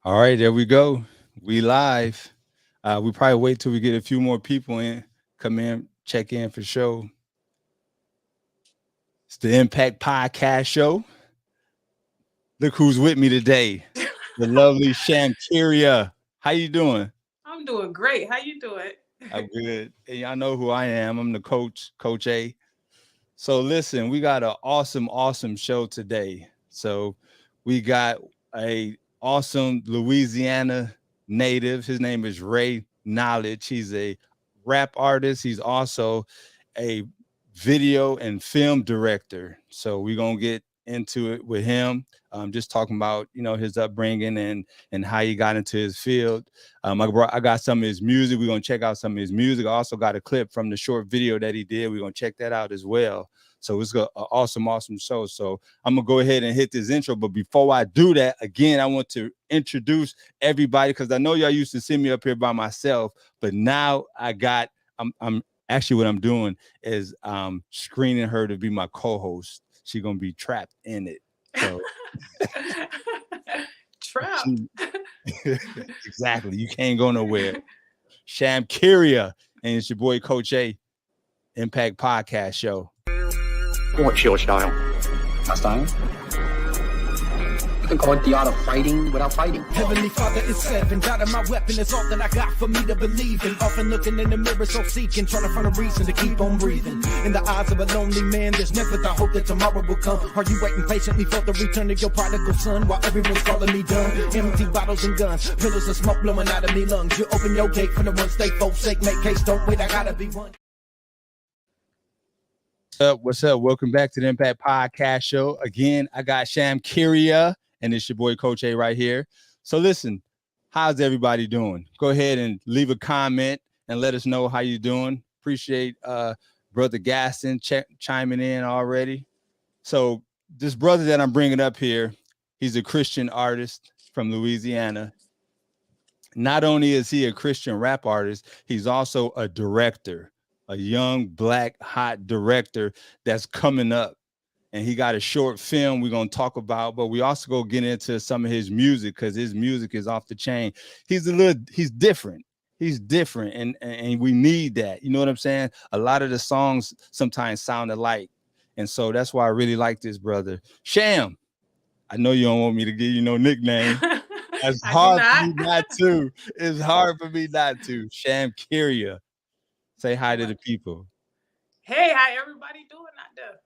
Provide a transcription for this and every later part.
All right, there we go. We live. We probably wait till we get a few more people in, come in, check in for show. It's the Impact Podcast Show. Look who's with me today. The lovely Shankiria. How you doing? I'm doing great. How you doing? I'm good. And y'all know who I am. I'm the coach, Coach A. So listen, we got an awesome show today. So we got a awesome Louisiana native. His name is Ray Knowledge. He's a rap artist. He's also a video and film director. So we're gonna get into it with him. Just talking about his upbringing and how he got into his field. I got some of his music. We're gonna check out some of his music. I also got a clip from the short video that he did. We're gonna check that out as well. So it's an awesome show. So I'm gonna go ahead and hit this intro. But before I do that, again, I want to introduce everybody because I know y'all used to see me up here by myself, but now I'm actually what I'm doing is screening her to be my co-host. She's gonna be trapped in it. So Trap. Exactly. You can't go nowhere. Shamkiria, and it's your boy Coach A, Impact Podcast Show. What's your style? My style? You can call it the art of fighting without fighting. Heavenly Father is heaven, God of my weapon is all that I got for me to believe in. Often looking in the mirror, so seeking, trying to find a reason to keep on breathing. In the eyes of a lonely man, there's never the hope that tomorrow will come. Are you waiting patiently for the return of your prodigal son while everyone's calling me done? Empty bottles and guns, pillars of smoke blowing out of me lungs. You open your gate for the one stay folks sake, make case, don't wait, I gotta be one. What's up? Welcome back to the Impact Podcast Show. Again, I got Shamkiria, and it's your boy Coach A right here. So listen, how's everybody doing? Go ahead and leave a comment and let us know how you're doing. Appreciate Brother Gaston chiming in already. So this brother that I'm bringing up here, he's a Christian artist from Louisiana. Not only is he a Christian rap artist, he's also a director, a young black hot director that's coming up. And he got a short film we're going to talk about, but we also go get into some of his music because his music is off the chain. He's different. He's different. And we need that. You know what I'm saying? A lot of the songs sometimes sound alike. And so that's why I really like this brother. Sham, I know you don't want me to give you no nickname. It's hard for me not to. It's hard for me not to. Shamkiria. Say hi to the people. Hey, how everybody doing out there?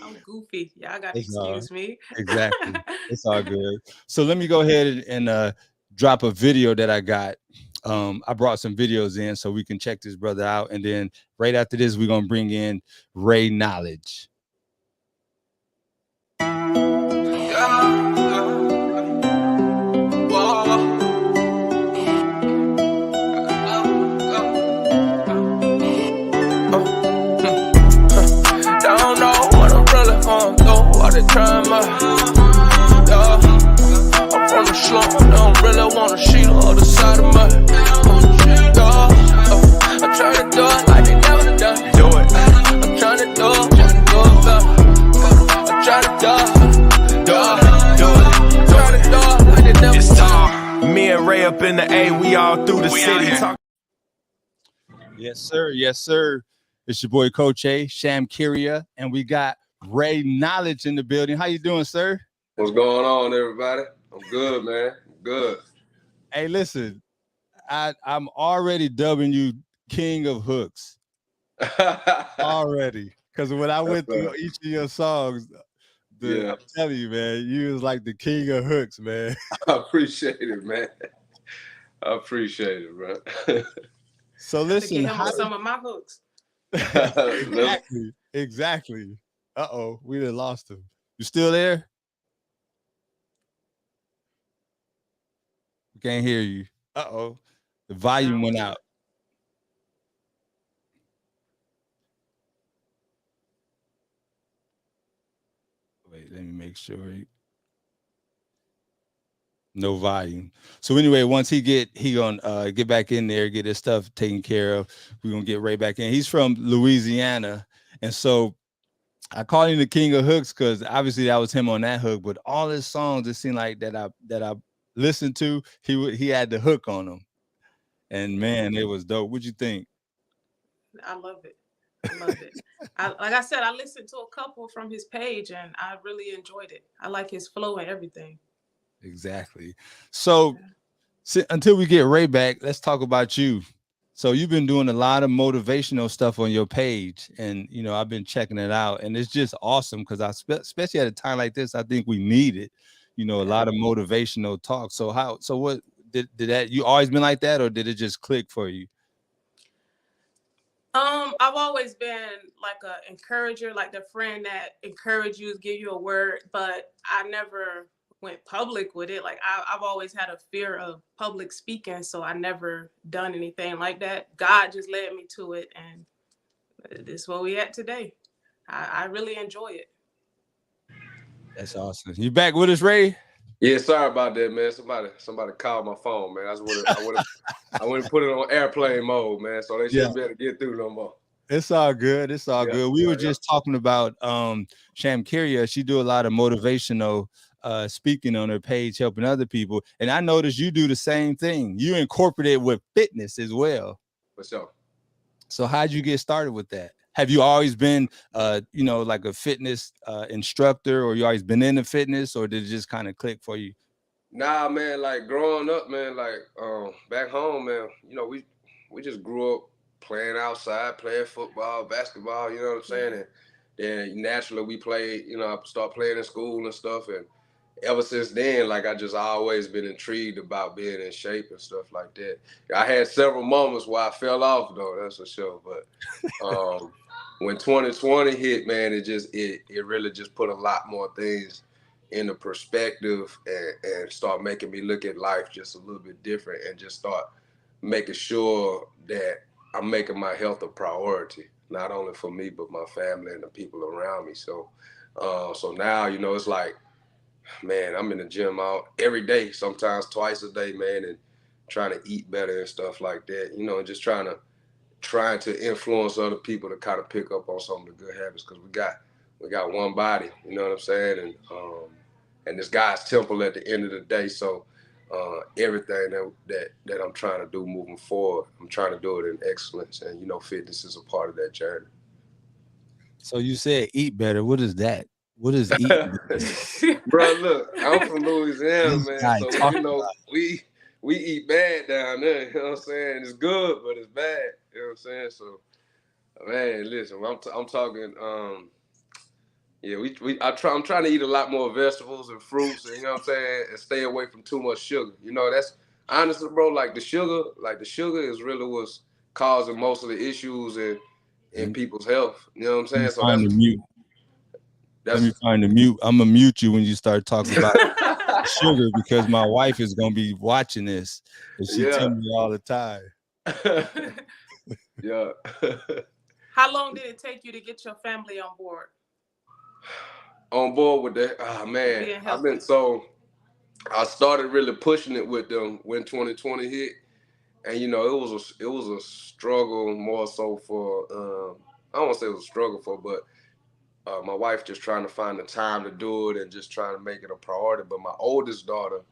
I'm goofy. Y'all gotta excuse me. Exactly. It's all good. So let me go ahead and drop a video that I got. I brought some videos in so we can check this brother out. And then right after this, we're gonna bring in Ray Knowledge. Trying my, yeah. I'm from the slum, don't really wanna see the other side of my, yeah. I'm trying to do it like they never done. Do it. I'm trying to do it, I'm trying to do it like they never done. Me and Ray up in the A, we all through the city. Yes, sir. Yes, sir. It's your boy Coach A, Shamkiria, and we got Ray Knowledge in the building. How you doing, sir? What's going on, everybody? I'm good, man. I'm good. Hey, listen, I'm already dubbing you King of Hooks. Already. Because when I went through each of your songs, I'm telling you, man, you was like the King of Hooks, man. I appreciate it, man. I appreciate it, bro. So listen, get him with some of my hooks. Exactly. Uh-oh, we done lost him. You still there? We can't hear you. Uh-oh. The volume went out. Wait, let me make sure. No volume. So anyway, once he gonna get back in there, get his stuff taken care of. We're gonna get right back in. He's from Louisiana, and so I call him the king of hooks because obviously that was him on that hook. But all his songs, it seemed like that I listened to, he had the hook on them, and man, it was dope. What'd you think? I love it. I love it. Like I said, I listened to a couple from his page and I really enjoyed it. I like his flow and everything. Exactly. So until we get Ray back, let's talk about you. So you've been doing a lot of motivational stuff on your page, and I've been checking it out, and it's just awesome because especially at a time like this, I think we need it. A lot of motivational talk. So what did that? You always been like that, or did it just click for you? I've always been like a encourager, like the friend that encourage you, give you a word, but I never went public with it. Like I've always had a fear of public speaking, so I never done anything like that. God just led me to it, and this is where we at today. I really enjoy it. That's awesome. You back with us, Ray? Yeah, sorry about that, man. Somebody called my phone, man. I would have put it on airplane mode, man. So they shouldn't be able to get through no more. It's all good. It's all good. We were just talking about Shamkiria. She do a lot of motivational speaking on her page, helping other people. And I noticed you do the same thing. You incorporate it with fitness as well. For sure. So how'd you get started with that? Have you always been like a fitness instructor, or you always been into fitness, or did it just kind of click for you? Nah, man, like growing up, man, like back home, man, we just grew up playing outside, playing football, basketball, you know what I'm saying? And then naturally we played, I start playing in school and stuff. And ever since then, like I just always been intrigued about being in shape and stuff like that. I had several moments where I fell off though, that's for sure. But when 2020 hit, man, it really just put a lot more things into perspective and start making me look at life just a little bit different, and just start making sure that I'm making my health a priority, not only for me, but my family and the people around me. So now, it's like, man, I'm in the gym out every day, sometimes twice a day, man, and trying to eat better and stuff like that, and just trying to influence other people to kind of pick up on some of the good habits, because we got one body, you know what I'm saying? And this God's temple at the end of the day. So everything that I'm trying to do moving forward, I'm trying to do it in excellence. And, fitness is a part of that journey. So you said eat better. What is that? What is eat? Bro, look, I'm from Louisiana, man. So, we eat bad down there. You know what I'm saying? It's good, but it's bad. You know what I'm saying? So, man, listen, I'm talking, I'm trying to eat a lot more vegetables and fruits, and, you know what I'm saying, and stay away from too much sugar. That's honestly, bro, like the sugar is really what's causing most of the issues in people's health. You know what I'm saying? So Let me find the mute. I'm gonna mute you when you start talking about sugar, because my wife is gonna be watching this, and she tells me all the time. Yeah. How long did it take you to get your family on board? On board with that? Oh man, I started really pushing it with them when 2020 hit, and it was a struggle more so for I don't want to say it was a struggle for, but my wife just trying to find the time to do it and just trying to make it a priority. But my oldest daughter,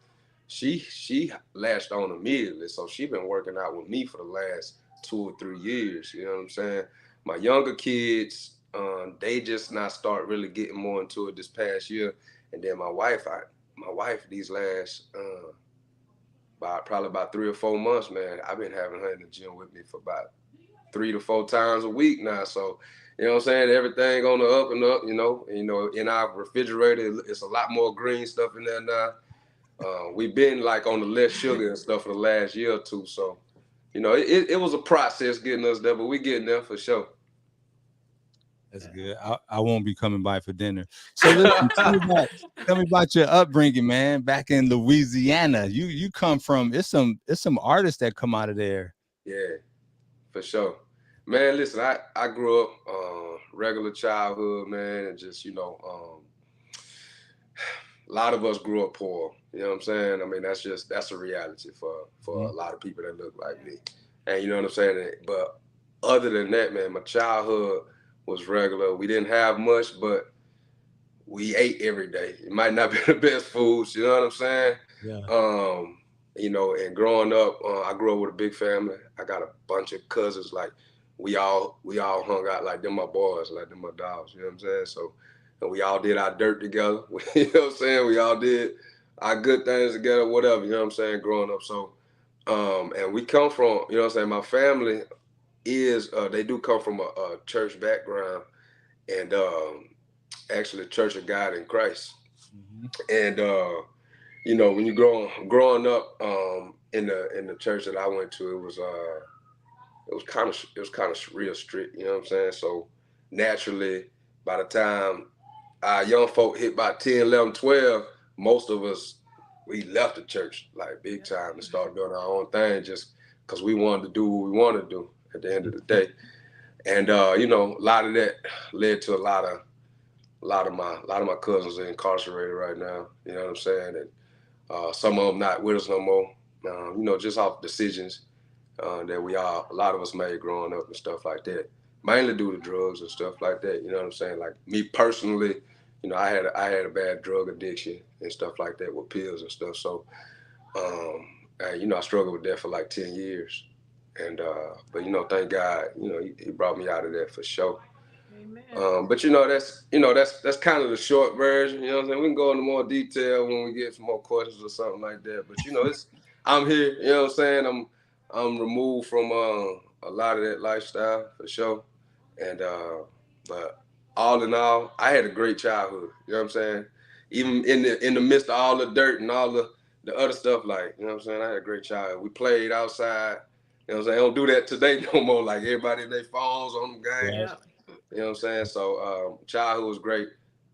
she latched on immediately, so she been working out with me for the last 2 or 3 years. You know what I'm saying? My younger kids, they just not start really getting more into it this past year. And then my wife these last probably about 3 or 4 months, man, I've been having her in the gym with me for about 3 to 4 times a week now. So, you know what I'm saying? Everything on the up and up, in our refrigerator, it's a lot more green stuff in there now. We've been like on the less sugar and stuff for the last year or two. So, it was a process getting us there, but we getting there for sure. That's good. I won't be coming by for dinner. So listen, tell me about your upbringing, man. Back in Louisiana, you come from. It's some artists that come out of there. Yeah, for sure, man. Listen, I grew up regular childhood, man, and just a lot of us grew up poor. You know what I'm saying? I mean, that's a reality for a lot of people that look like me, and you know what I'm saying. But other than that, man, my childhood was regular. We didn't have much, but we ate every day. It might not be the best foods, you know what I'm saying? Yeah. You know, and growing up, I grew up with a big family. I got a bunch of cousins. Like we all hung out like them my boys, like them my dogs. You know what I'm saying? So, and we all did our dirt together. You know what I'm saying? We all did our good things together, whatever. You know what I'm saying? Growing up, so and we come from, you know what I'm saying. My family is they do come from a church background, and actually Church of God in Christ. Mm-hmm. And you know, when you growing up in the church that I went to, it was kind of real strict, you know what I'm saying? So naturally, by the time our young folk hit about 10, 11, 12, most of us, we left the church like big time and started doing our own thing just because we wanted to do what we wanted to do at the end of the day. And you know, a lot of that led to a lot of my cousins are incarcerated right now. You know what I'm saying? And some of them not with us no more. You know, just off decisions that a lot of us made growing up and stuff like that. Mainly due to drugs and stuff like that. You know what I'm saying? Like me personally, you know, I had a bad drug addiction and stuff like that with pills and stuff. So, and, you know, I struggled with that for like 10 years. And but you know, thank God, you know, he brought me out of that for sure. Amen. But you know, that's kind of the short version. You know what I'm saying? We can go into more detail when we get some more questions or something like that. But you know, I'm here. You know what I'm saying? I'm removed from a lot of that lifestyle for sure. And but all in all, I had a great childhood. You know what I'm saying? Even in the midst of all the dirt and all the other stuff, like, you know what I'm saying? I had a great childhood. We played outside. You know what I'm saying? I don't do that today no more. Like everybody in their phones on them games. Yeah. You know what I'm saying? So childhood was great.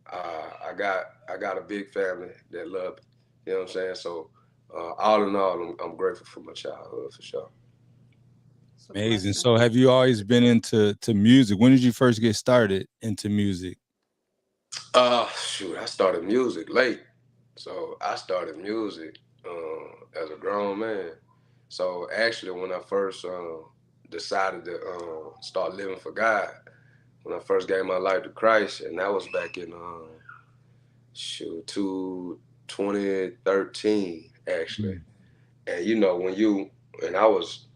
I got a big family that loved it. You know what I'm saying? So all in all, I'm grateful for my childhood for sure. It's a Amazing. blessing. So have you always been into music? When did you first get started into music? Shoot, I started music late. So I started music as a grown man. So actually, when I first decided to start living for God, when I first gave my life to Christ, and that was back in shoot, 2013 actually. And you know, and I was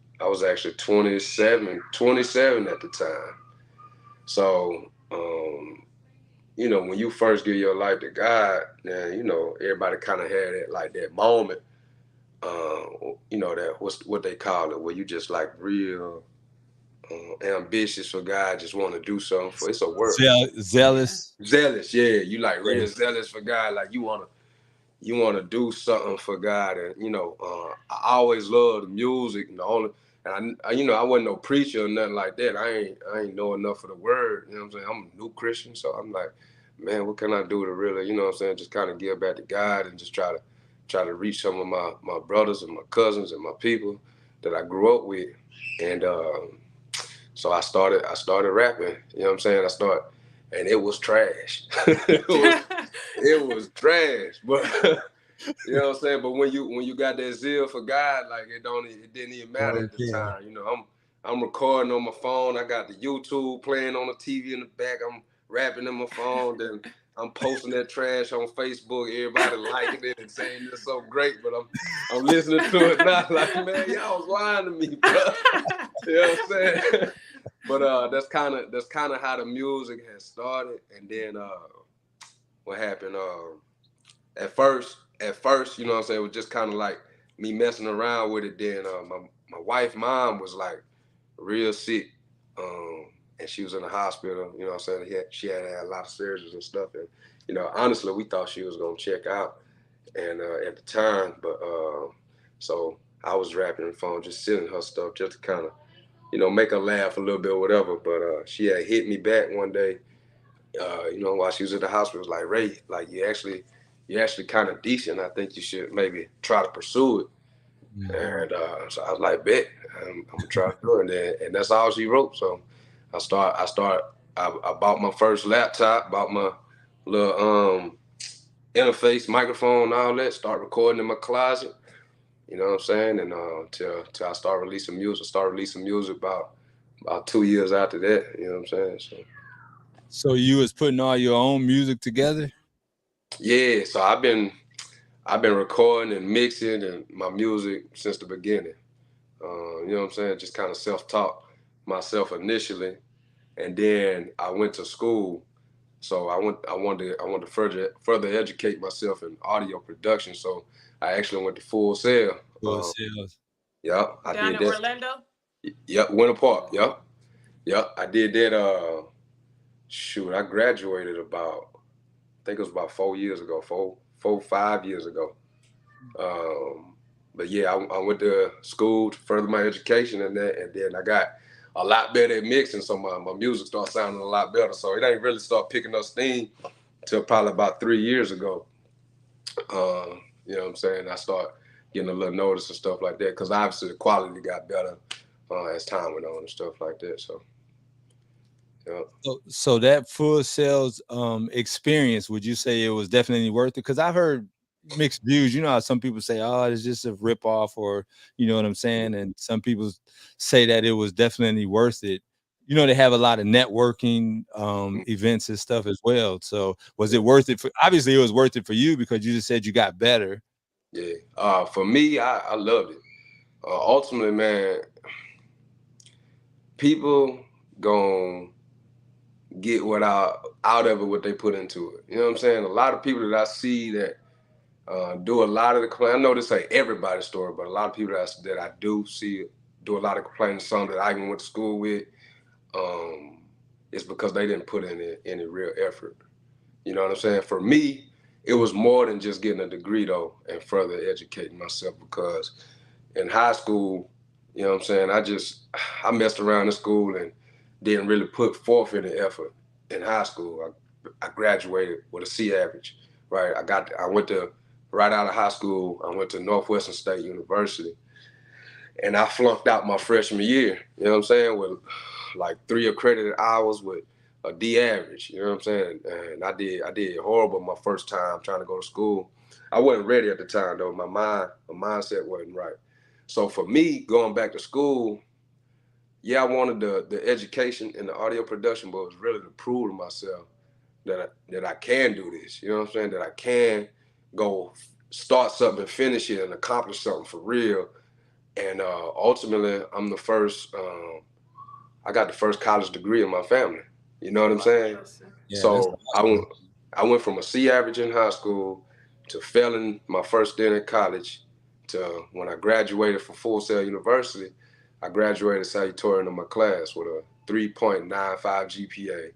actually 27 at the time. So you know, when you first give your life to God, then you know, everybody kind of had it like that moment. You know, that what they call it, where you just like real ambitious for God, just want to do something for. It's a word. Zealous. Zealous, yeah. You like real Yes. zealous for God, like you want to do something for God. And you know, I always loved music, and the only, and you know, I wasn't no preacher or nothing like that. I ain't know enough of the word. You know what I'm saying? I'm a new Christian, so I'm like, man, what can I do to really, you know what I'm saying, just kind of give back to God and just try to reach some of my brothers and my cousins and my people that I grew up with. And so I started rapping. You know what I'm saying? And it was trash. It was trash, but you know what I'm saying. But when you got that zeal for God, like it didn't even matter at the time. You know, I'm recording on my phone. I got the YouTube playing on the TV in the back. I'm rapping in my phone. Then I'm posting that trash on Facebook. Everybody liking it and saying it's so great. But I'm listening to it now, like, man, y'all was lying to me, bro. You know what I'm saying? But that's kind of how the music has started. And then what happened? At first, you know what I'm saying, it was just kind of like me messing around with it. Then my wife's mom was like real sick, and she was in the hospital. You know what I'm saying? She had a lot of surgeries and stuff, and you know, honestly, we thought she was gonna check out, and at the time, but so I was rapping on the phone, just sending her stuff, just to kind of, you know, make her laugh a little bit, or whatever. But she had hit me back one day, you know, while she was at the hospital. Was like, Ray, like you're actually kind of decent. I think you should maybe try to pursue it. And so I was like, bet, I'm gonna try to do it. And that's all she wrote. So I bought my first laptop, bought my little interface, microphone, all that. Start recording in my closet. You know what I'm saying? And till I start releasing music. About 2 years after that. You know what I'm saying? So. So you was putting all your own music together? Yeah, so I've been recording and mixing and my music since the beginning. You know what I'm saying? Just kind of self-taught myself initially, and then I went to school. So I wanted to further educate myself in audio production. So I actually went to Full Sail. Full Sales. Yep, I Down did in that. Orlando? Yep, Winter Park. Yep, I did that. Shoot, I graduated about, I think it was about 4 years ago, 5 years ago. But yeah, I went to school to further my education and that, and then I got a lot better at mixing, so my music started sounding a lot better. So it ain't really start picking up steam till probably about 3 years ago. You know what I'm saying? I start getting a little notice and stuff like that, because obviously the quality got better as time went on and stuff like that. So yeah. So that Full Sales experience, would you say it was definitely worth it? Because I've heard mixed views. You know how some people say, "Oh, it's just a ripoff," or you know what I'm saying, and some people say that it was definitely worth it. You know, they have a lot of networking events and stuff as well. So was it worth it? Obviously, it was worth it for you because you just said you got better. Yeah. For me, I loved it. Ultimately, man, people gon' get what out of it what they put into it. You know what I'm saying? A lot of people that I see that do a lot of the I know this ain't everybody's story, but a lot of people that I do see do a lot of complaining. Some that I even went to school with, it's because they didn't put in any real effort. You know what I'm saying? For me, it was more than just getting a degree though, and further educating myself, because in high school, you know what I'm saying, I messed around in school and didn't really put forth any effort in high school. I graduated with a C average, right? I went to, right out of high school, I went to Northwestern State University, and I flunked out my freshman year, you know what I'm saying, with like 3 accredited hours with a D average, you know what I'm saying? And I did horrible my first time trying to go to school. I wasn't ready at the time though. My mindset wasn't right. So for me, going back to school, yeah, I wanted the education in the audio production, but it was really to prove to myself that I can do this. You know what I'm saying? That I can go start something and finish it and accomplish something for real. And ultimately, I'm the first. I got the first college degree in my family. You know what I'm saying? Yeah, that's So I went from a C average in high school to failing my first year in college to when I graduated from Full Sail University, I graduated salutatorian in my class with a 3.95 GPA.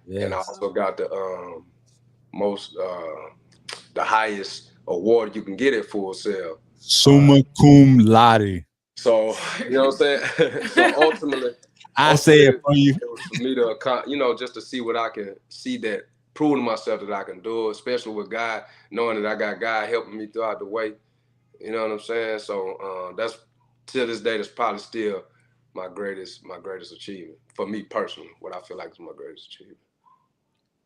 And I yes. also got the highest award you can get at Full Sail. Summa cum laude. So, you know what I'm saying? So ultimately, I say it for you. it was for me to, just to see what I can see, that proving myself that I can do it, especially with God, knowing that I got God helping me throughout the way. You know what I'm saying? So that's, to this day, that's probably still my greatest achievement for me personally. What I feel like is my greatest achievement.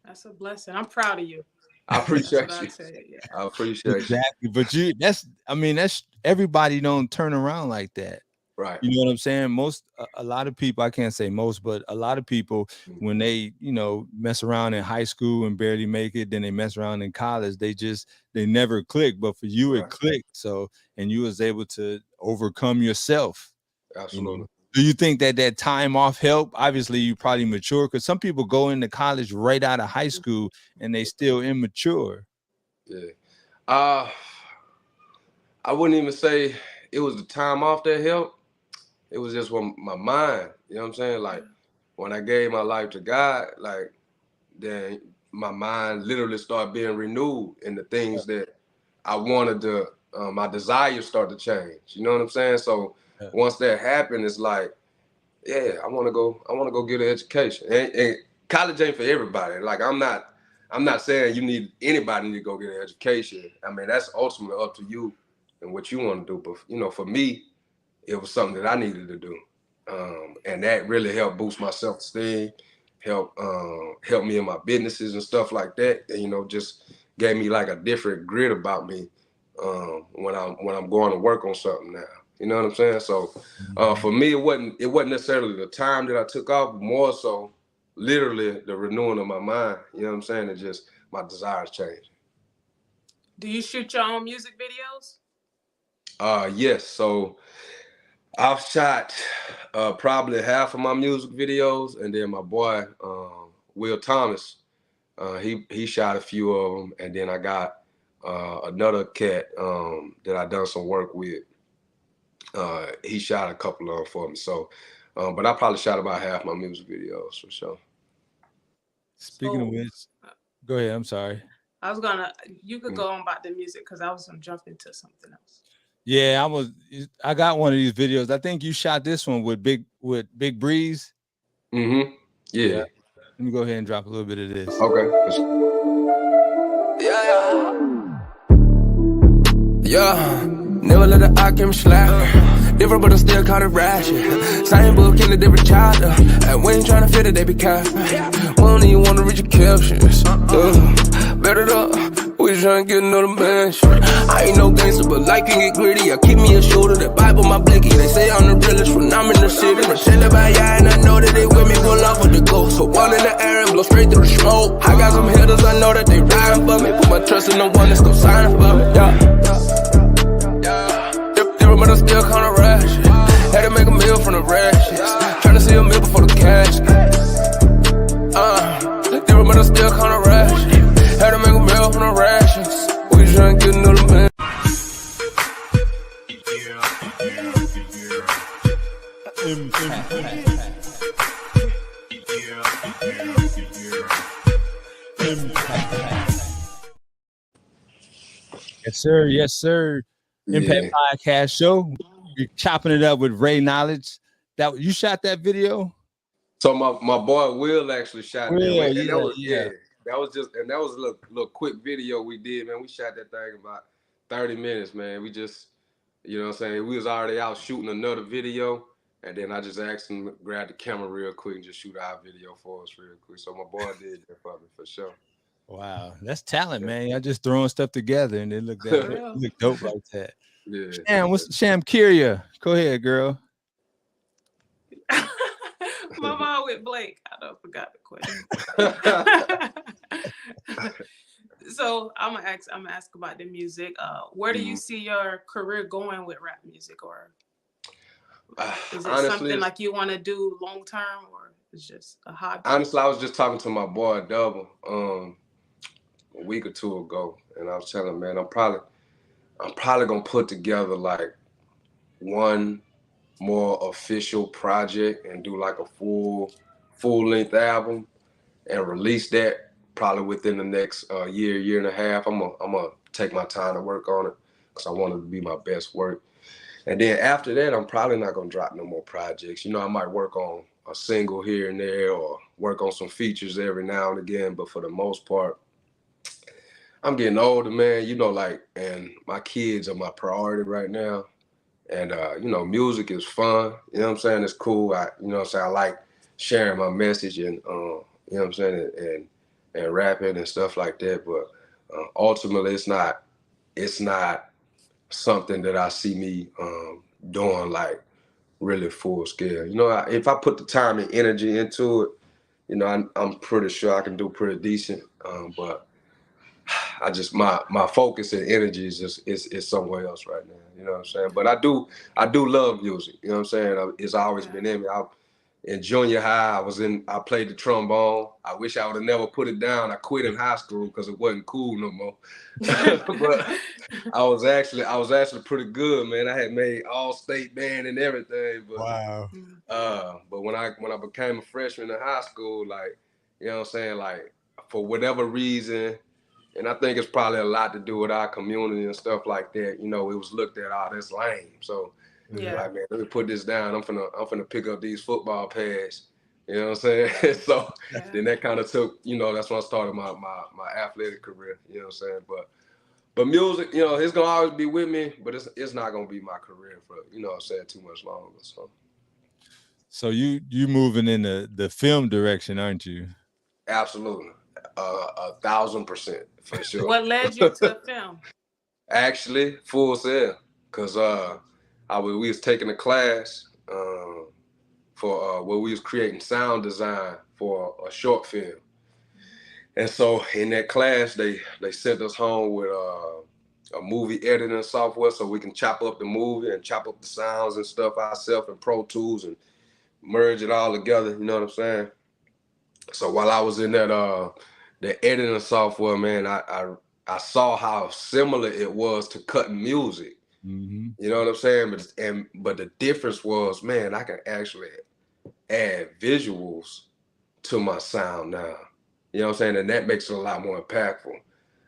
That's a blessing. I'm proud of you. I appreciate That's what you. I'd say, yeah. I appreciate Exactly. But that's everybody don't turn around like that. you. Right. You know what I'm saying? A lot of people, I can't say most, but a lot of people, when they, mess around in high school and barely make it, then they mess around in college, they never click. But for you, it clicked. So, and you was able to overcome yourself. Absolutely. Do you think that time off helped? Obviously, you probably mature, because some people go into college right out of high school and they still immature. Yeah. I wouldn't even say it was the time off that helped. It was just when my mind, you know what I'm saying? Like when I gave my life to God, like then my mind literally started being renewed, and the things that I wanted to, my desires start to change. You know what I'm saying? So once that happened, it's like, yeah, I want to go get an education. And college ain't for everybody. Like I'm not saying anybody need to go get an education. I mean, that's ultimately up to you and what you want to do. But for me, it was something that I needed to do, and that really helped boost my self-esteem, help me in my businesses and stuff like that. And just gave me like a different grit about me when I'm going to work on something now. You know what I'm saying? So for me, it wasn't necessarily the time that I took off, but more so literally the renewing of my mind. You know what I'm saying? And just my desires change. Do you shoot your own music videos? Yes. So I've shot probably half of my music videos, and then my boy Will Thomas, he shot a few of them, and then I got another cat that I done some work with. He shot a couple of them for me. So, but I probably shot about half my music videos for sure. Speaking of which, go ahead. I'm sorry. You could go on about the music because I was gonna jump into something else. Yeah, I got one of these videos. I think you shot this one with Big Breeze. Mm-hmm. Yeah. Let me go ahead and drop a little bit of this. Okay. Yeah, never let the eye camera slap. Different, but I still caught it ration. Same book in a different chapter. And we ain't tryna fit it, they be capping. We don't even wanna read your captions. Better up, we tryna get another mansion. I ain't no gangster, but like can get gritty. I keep me a shooter, that Bible my blicky. They say I'm the realest when I'm in the city. But tell about y'all, and I know that they with me, pull off with the ghost. So one in the air and blow straight through the smoke. I got some hitters, I know that they riding for me. Put my trust in the one that's gon' sign for me, But I still kinda ratchet. Had to make a meal from the rashes. Tryna see a meal before the cash. Different, but I still kinda ratchet. Had to make a meal from the rashes. We tryna get another man. Yes, sir. Yes, sir. Impact Podcast Show. You're chopping it up with Ray Knowledge. That you shot that video? So my boy Will actually shot that. And Yeah, that was a little quick video we did, man. We shot that thing about 30 minutes, man. We just, you know what I'm saying? We was already out shooting another video, and then I just asked him to grab the camera real quick and just shoot our video for us real quick. So my boy did that for me for sure. Wow, that's talent, man. Y'all just throwing stuff together and it look dope like that. Yeah. Sham Kyria? Go ahead, girl. My mom with Blake. I forgot the question. So I'm gonna ask about the music. Where do you see your career going with rap music, or is it honestly, something like you want to do long term, or it's just a hobby? Honestly, I was just talking to my boy Double a week or two ago, and I was telling him, man, I'm probably gonna put together like one more official project and do like a full length album and release that probably within the next year and a half. I'm gonna take my time to work on it because I want it to be my best work. And then after that, I'm probably not gonna drop no more projects. You know, I might work on a single here and there or work on some features every now and again, but for the most part, I'm getting older, man, you know, like, and my kids are my priority right now. And, you know, music is fun. You know what I'm saying? It's cool. You know what I'm saying? I like sharing my message and, you know what I'm saying? And rapping and stuff like that. But ultimately, it's not something that I see me doing like really full scale. You know, if I put the time and energy into it, you know, I'm pretty sure I can do pretty decent. But I just my focus and energy is somewhere else right now. You know what I'm saying? But I do love music. You know what I'm saying? It's always been in me. In junior high, I played the trombone. I wish I would have never put it down. I quit in high school because it wasn't cool no more. But I was actually pretty good, man. I had made all-state band and everything. But, wow. But when I became a freshman in high school, like, you know what I'm saying, like, for whatever reason. And I think it's probably a lot to do with our community and stuff like that. You know, it was looked at, that's lame. So, like, man, let me put this down. I'm finna pick up these football pads. You know what I'm saying? So then that kind of took, you know, that's when I started my athletic career. You know what I'm saying? But music, you know, it's gonna always be with me, but it's not gonna be my career for, you know what I'm saying, too much longer. So you moving in the film direction, aren't you? Absolutely. 1,000% for sure. What led you to film? Actually, Full Sail, because we was taking a class for where we was creating sound design for a short film. And so in that class, they sent us home with a movie editing software so we can chop up the movie and chop up the sounds and stuff ourselves in Pro Tools and merge it all together. You know what I'm saying? So while I was in that the editing software, man, I saw how similar it was to cutting music. Mm-hmm. You know what I'm saying? But the difference was, man, I can actually add visuals to my sound now. You know what I'm saying? And that makes it a lot more impactful.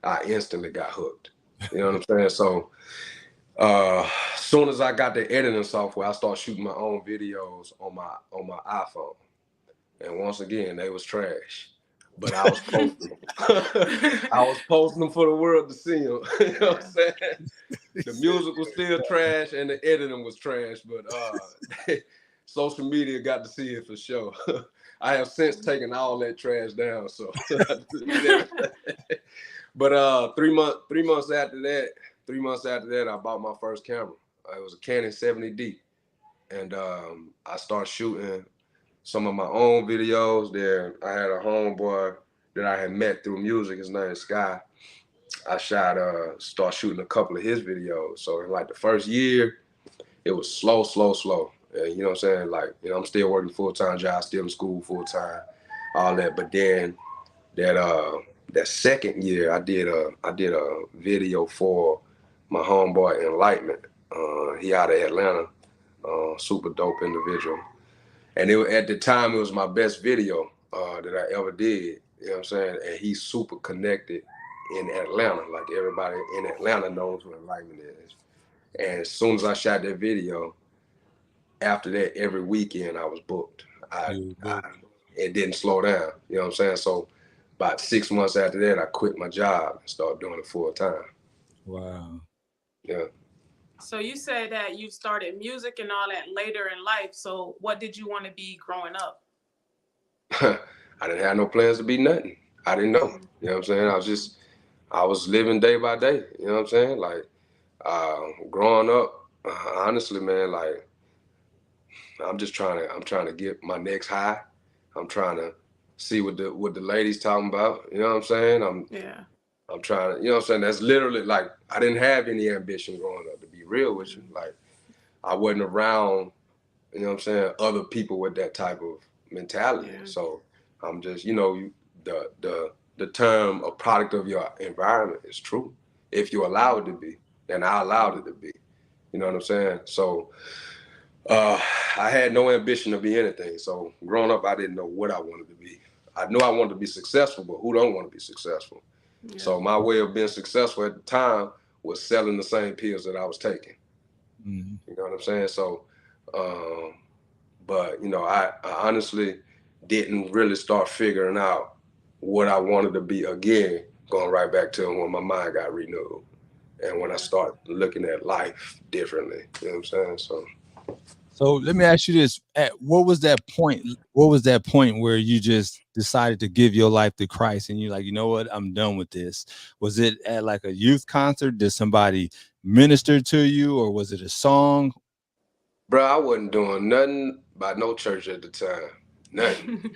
I instantly got hooked. You know what I'm saying? So as soon as I got the editing software, I started shooting my own videos on my iPhone. And once again, they was trash. But I was posting them. I was posting them for the world to see them. You know what I'm saying? The music was still trash and the editing was trash, but social media got to see it for sure. I have since taken all that trash down. So, but 3 months after that, I bought my first camera. It was a Canon 70D, and I started shooting some of my own videos. There, I had a homeboy that I had met through music. His name is Sky. I start shooting a couple of his videos. So in like the first year, it was slow. And you know what I'm saying? Like, you know, I'm still working full-time job, still in school full-time, all that. But then that second year, I did a video for my homeboy Enlightenment. He out of Atlanta, super dope individual. And at the time, it was my best video that I ever did. You know what I'm saying? And he's super connected in Atlanta. Like everybody in Atlanta knows what Enlightenment is. And as soon as I shot that video, after that, every weekend I was booked. It didn't slow down. You know what I'm saying? So about 6 months after that, I quit my job and started doing it full time. Wow. Yeah. So you said that you started music and all that later in life. So what did you want to be growing up? I didn't have no plans to be nothing. I didn't know. You know what I'm saying? I was living day by day. You know what I'm saying? Like growing up, honestly, man, like I'm trying to get my next high. I'm trying to see what the ladies talking about. You know what I'm saying? I'm trying to, you know what I'm saying? That's literally like, I didn't have any ambition growing up, to be real with you. Like, I wasn't around, you know what I'm saying, other people with that type of mentality. Yeah. So I'm just, you know, the term a product of your environment is true. If you allow it to be, and I allowed it to be. You know what I'm saying? So I had no ambition to be anything. So growing up, I didn't know what I wanted to be. I knew I wanted to be successful, but who don't want to be successful? Yeah. So my way of being successful at the time was selling the same pills that I was taking. Mm-hmm. You know what I'm saying? So, but you know, I honestly didn't really start figuring out what I wanted to be again, going right back to when my mind got renewed and when I started looking at life differently. You know what I'm saying? So let me ask you this: what was that point? What was that point where you just decided to give your life to Christ, and you're like, you know what, I'm done with this? Was it at like a youth concert? Did somebody minister to you, or was it a song? Bro, I wasn't doing nothing by no church at the time. Nothing.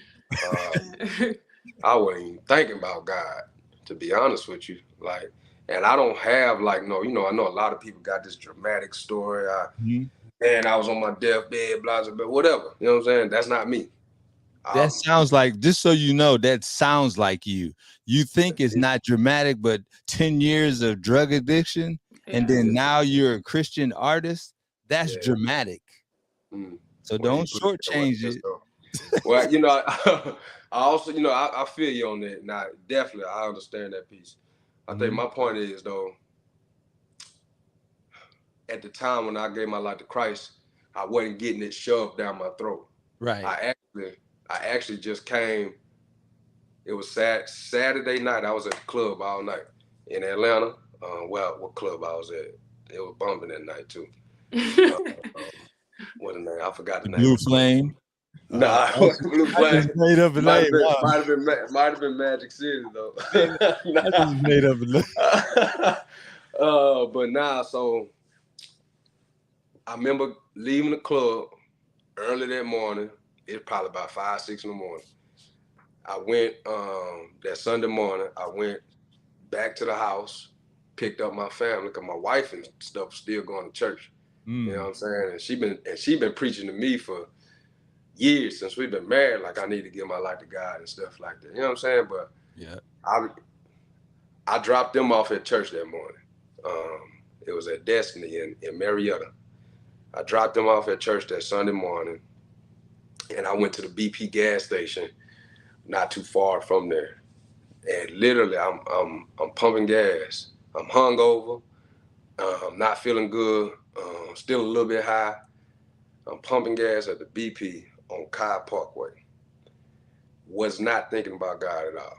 I wasn't even thinking about God, to be honest with you. Like, and I don't have like no, you know, I know a lot of people got this dramatic story. And I was on my deathbed, blah, blah, blah, whatever. You know what I'm saying? That's not me. That sounds like, just so you know, that sounds like you. You think it's not dramatic, but 10 years of drug addiction, and then now you're a Christian artist. That's dramatic. So don't shortchange it. Well, you know, I also, you know, I feel you on that. Now, definitely, I understand that piece. I think my point is, though, at the time when I gave my life to Christ, I wasn't getting it shoved down my throat. Right. I actually just came. It was Saturday night. I was at the club all night in Atlanta. Well, what club I was at? It was bumping that night too. What the name? I forgot the name. Blue Flame. Nah, Blue Flame. Made up a name. Might have been Magic City though. Made up a name. But nah, so I remember leaving the club early that morning, it's probably about 5, 6 in the morning. I went that Sunday morning. I went back to the house, picked up my family because my wife and stuff was still going to church. You know what I'm saying? And she been preaching to me for years since we've been married. Like I need to give my life to God and stuff like that. You know what I'm saying? But yeah, I dropped them off at church that morning. It was at Destiny in Marietta. I dropped them off at church that Sunday morning, and I went to the BP gas station, not too far from there. And literally, I'm pumping gas. I'm hungover. I'm not feeling good. Still a little bit high. I'm pumping gas at the BP on Cobb Parkway. Was not thinking about God at all.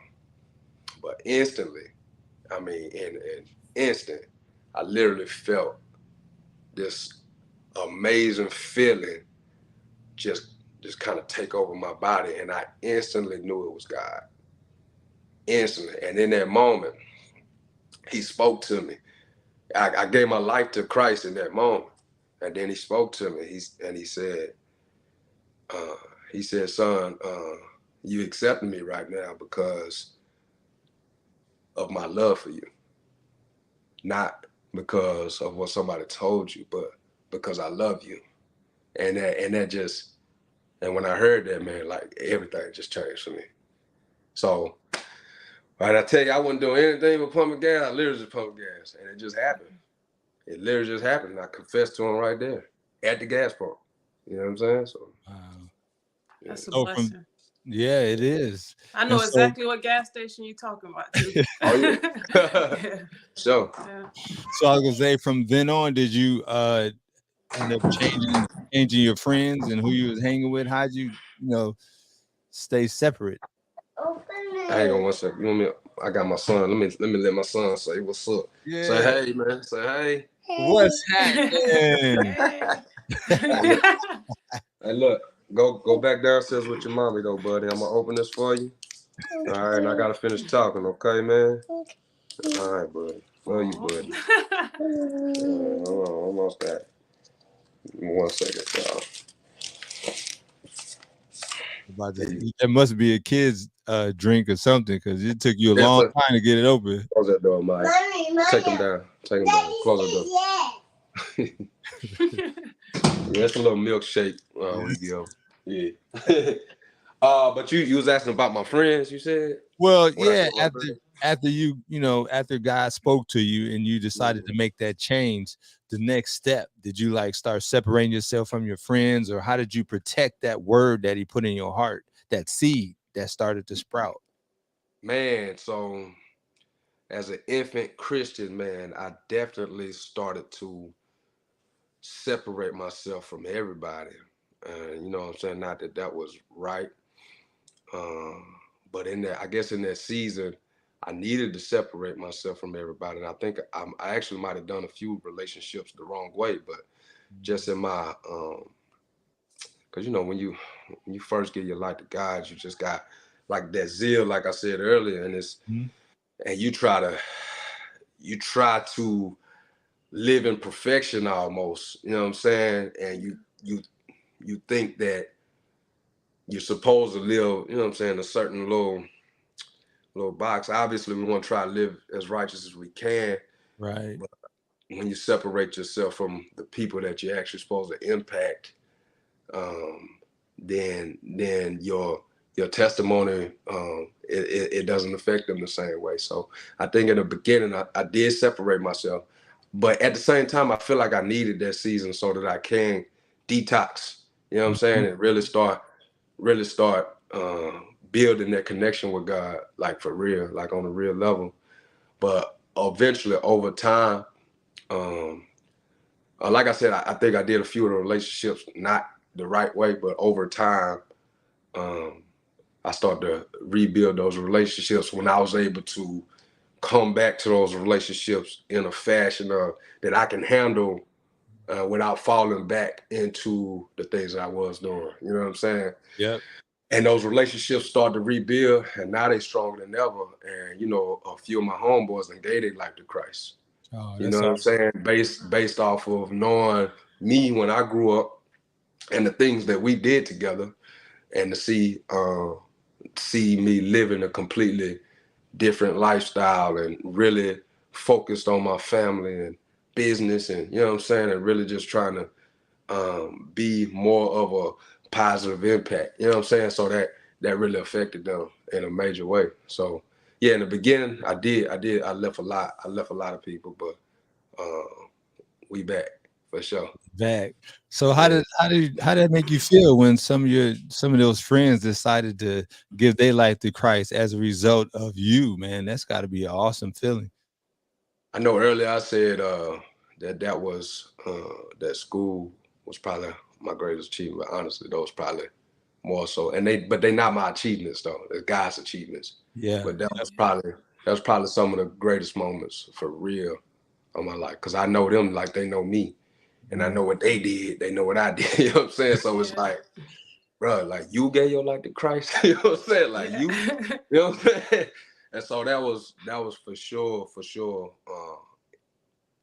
But instantly, I mean, in an instant, I literally felt this amazing feeling just kind of take over my body, and I instantly knew it was God. Instantly. And in that moment, he spoke to me. I gave my life to Christ in that moment. And then he spoke to me. He said, son, you accepting me right now because of my love for you. Not because of what somebody told you, but because I love you. And when I heard that, man, like everything just changed for me. So, right, I tell you, I wasn't doing anything but pumping gas. I literally just pumped gas, and it just happened. It literally just happened. And I confessed to him right there at the gas pump. You know what I'm saying? So, that's a blessing. Yeah, it is. I know exactly what gas station you're talking about too. Oh yeah. Yeah. So, so I was gonna say, from then on, did you end up changing your friends and who you was hanging with? How'd you stay separate? Hang on one second. You want me? I got my son. Let me let my son say what's up. Yeah. Say hey, man. Say hey. What's happening? Hey, look. Go back downstairs with your mommy though, buddy. I'm gonna open this for you. All right, and I gotta finish talking, okay, man? All right, buddy. Love you, buddy. Hold on, almost got it. 1 second, y'all. It must be a kid's drink or something, because it took you a long time to get it open. Close that door, Mike. Take him down. Take him down. Close the door. Yeah, it's a little milkshake we give. Yeah. But you was asking about my friends, you said? Well, yeah, after God spoke to you and you decided to make that change, the next step, did you start separating yourself from your friends, or how did you protect that word that he put in your heart, that seed that started to sprout? Man, so as an infant Christian, man, I definitely started to separate myself from everybody. You know what I'm saying? Not that was right. But I guess in that season, I needed to separate myself from everybody. And I think I actually might have done a few relationships the wrong way, but just in my, cause when you first give your life to God, you just got like that zeal, like I said earlier, and and you try to live in perfection almost, you know what I'm saying? And you think that you're supposed to live, you know what I'm saying, a certain little box. Obviously, we want to try to live as righteous as we can. Right. But when you separate yourself from the people that you're actually supposed to impact, then your testimony, it doesn't affect them the same way. So I think in the beginning, I did separate myself. But at the same time, I feel like I needed that season so that I can detox, you know what I'm saying, and really start building that connection with God, like for real, like on a real level. But eventually, over time, like I said, I think I did a few of the relationships not the right way, but over time, I started to rebuild those relationships when I was able to come back to those relationships in a fashion that I can handle without falling back into the things that I was doing. You know what I'm saying? Yep. And those relationships started to rebuild, and now they stronger than ever. And a few of my homeboys and gave their life to Christ. You know what I'm saying? Based off of knowing me when I grew up and the things that we did together. and to see me living a completely different lifestyle and really focused on my family and business, and you know what I'm saying, and really just trying to be more of a positive impact. You know what I'm saying? So that really affected them in a major way. So yeah, in the beginning, I left a lot of people, but we back for sure. Back. So how did that make you feel when some of those friends decided to give their life to Christ as a result of you, man? That's got to be an awesome feeling. I know earlier I said that was that school was probably my greatest achievement. Honestly, those probably more so, and they not my achievements though. They're God's achievements. Yeah. But that was probably some of the greatest moments for real of my life, because I know them like they know me, and I know what they did. They know what I did. You know what I'm saying? So it's like, bro, like you gave your life to Christ. You know what I'm saying? Like you know what I'm saying? And so that was for sure.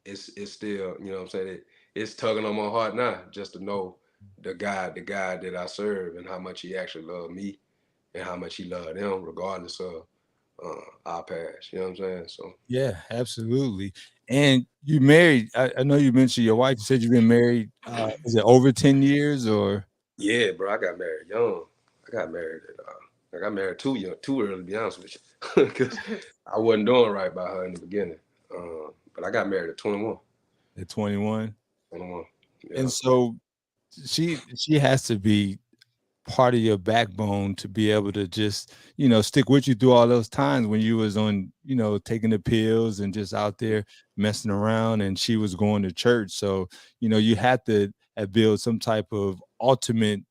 It's still, you know what I'm saying, it's tugging on my heart now just to know the God that I serve and how much he actually loved me and how much he loved them regardless of our past. You know what I'm saying? So yeah, absolutely. And you married, I know you mentioned your wife. You said you've been married, is it over 10 years or? yeah, bro, I got married young. I got married too young, too early, to be honest with you, because I wasn't doing right by her in the beginning. But I got married at 21. At 21. 21. Yeah. And so she has to be part of your backbone to be able to just, stick with you through all those times when you was on, taking the pills and just out there messing around, and she was going to church. So, you had to build some type of ultimately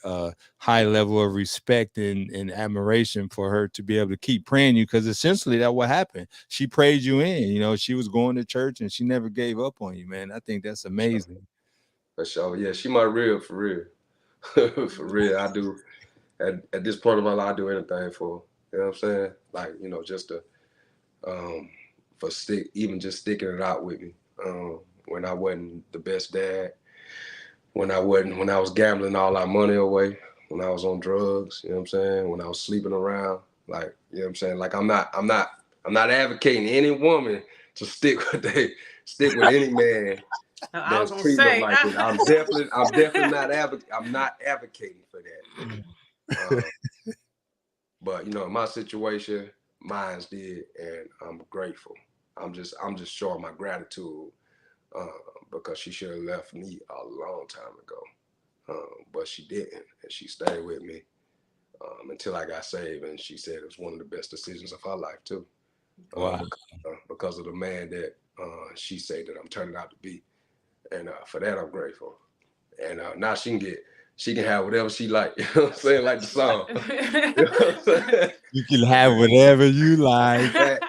a high level of respect and admiration for her to be able to keep praying you, because essentially that what happened. She prayed you in, she was going to church and she never gave up on you, man. I think that's amazing. For sure. Yeah, she my real, for real. For real, I do. At this point of my life, I do anything for her. You know what I'm saying? Like, just to even just sticking it out with me. When I wasn't the best dad, when I was gambling all our money away, when I was on drugs, you know what I'm saying? When I was sleeping around, like, you know what I'm saying? Like I'm not advocating any woman to stick with any man that's treating them like that. I'm definitely not advocating for that. But in my situation, mine's did, and I'm grateful. I'm just showing my gratitude because she should have left me a long time ago, but she didn't, and she stayed with me until I got saved. And she said it was one of the best decisions of her life too. Wow. Because of the man that she said that I'm turning out to be. And for that, I'm grateful. And now she can have whatever she like. You know what I'm saying? Like the song. You know what I'm saying? You can have whatever you like. Hey,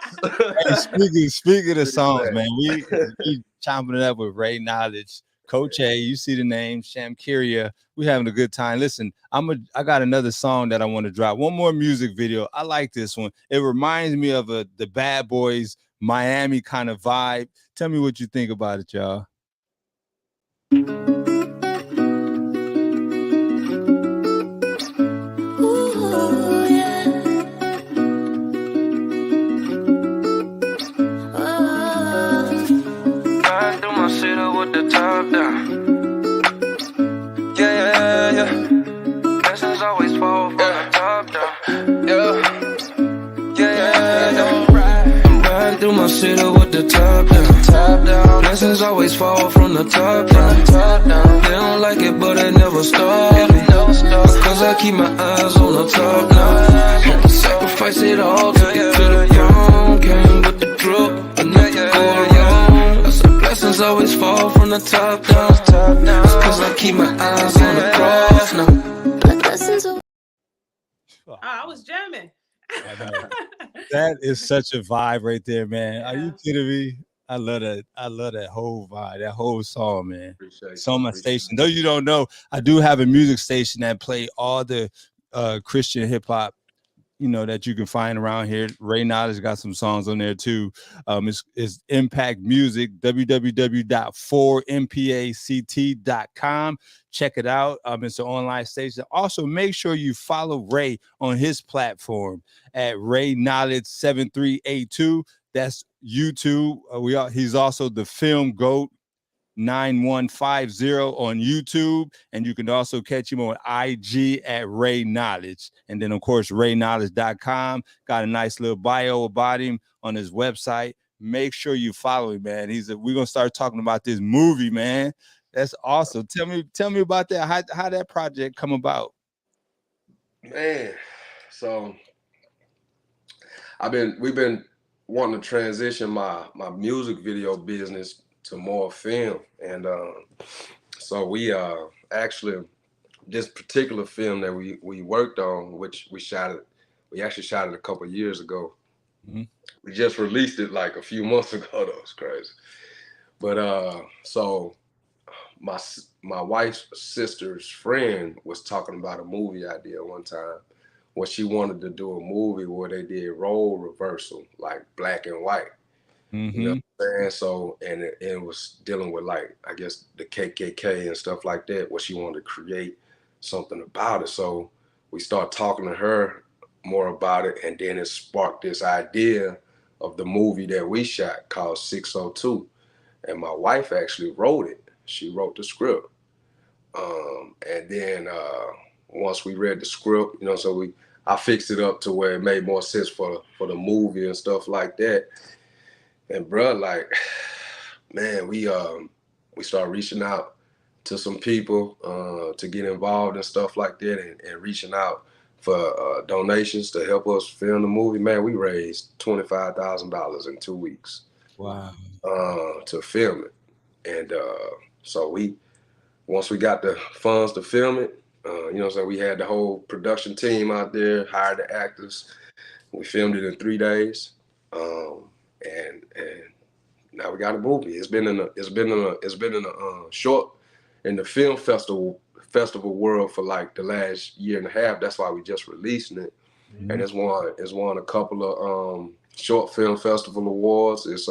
speaking of songs, man, we chomping it up with Ray Knowledge. Coach A, you see the name, Shamkiria. We having a good time. Listen, I got another song that I want to drop. One more music video. I like this one. It reminds me of the Bad Boys Miami kind of vibe. Tell me what you think about it, y'all. With the top down. Yeah. Blessings always fall from the top down. Yeah. I'm riding through my city with the top down. Blessings always fall from the top down. They don't like it, but it never stop me. Because I keep my eyes on the top now. Had to sacrifice it all to get to the throne. Came with the drip, but never go wrong. Blessings always fall from the top down. Cause I keep my eyes on the cross now. I was jamming. That is such a vibe right there, man. Yeah. Are you kidding me? I love that whole vibe, that whole song, man. It's on my station. Though you don't know, I do have a music station that play all the Christian hip hop that you can find around here. Ray Knowledge got some songs on there too. It's Mpact Music, www.4mpact.com. Check it out. It's an online station. Also, make sure you follow Ray on his platform at Ray Knowledge 7382. That's YouTube. He's also the Film Goat 9150 on YouTube, and you can also catch him on IG at Ray Knowledge. And then of course rayknowledge.com got a nice little bio about him on his website. Make sure you follow him, man. We're gonna start talking about this movie, man. That's awesome. Tell me about that. How that project come about? Man, so we've been wanting to transition my music video business to more film, and so we actually, this particular film that we worked on, which we actually shot it a couple of years ago. Mm-hmm. We just released it like a few months ago. That was crazy. But so my wife's sister's friend was talking about a movie idea one time, where she wanted to do a movie where they did role reversal, like black and white. Mm-hmm. You know what I'm saying? So, and it was dealing with, like, I guess the KKK and stuff like that, where she wanted to create something about it. So we started talking to her more about it, and then it sparked this idea of the movie that we shot called 602. And my wife actually wrote it. She wrote the script. And then once we read the script, so I fixed it up to where it made more sense for the movie and stuff like that. And bro, like, man, we started reaching out to some people to get involved and stuff like that, and reaching out for donations to help us film the movie. Man, we raised $25,000 in 2 weeks. Wow. To film it. And so once we got the funds to film it, so we had the whole production team out there, hired the actors. We filmed it in 3 days. And now we got a movie. It's been in the film festival world for like the last year and a half. That's why we just releasing it. Mm-hmm. And it's won a couple of short film festival awards. It's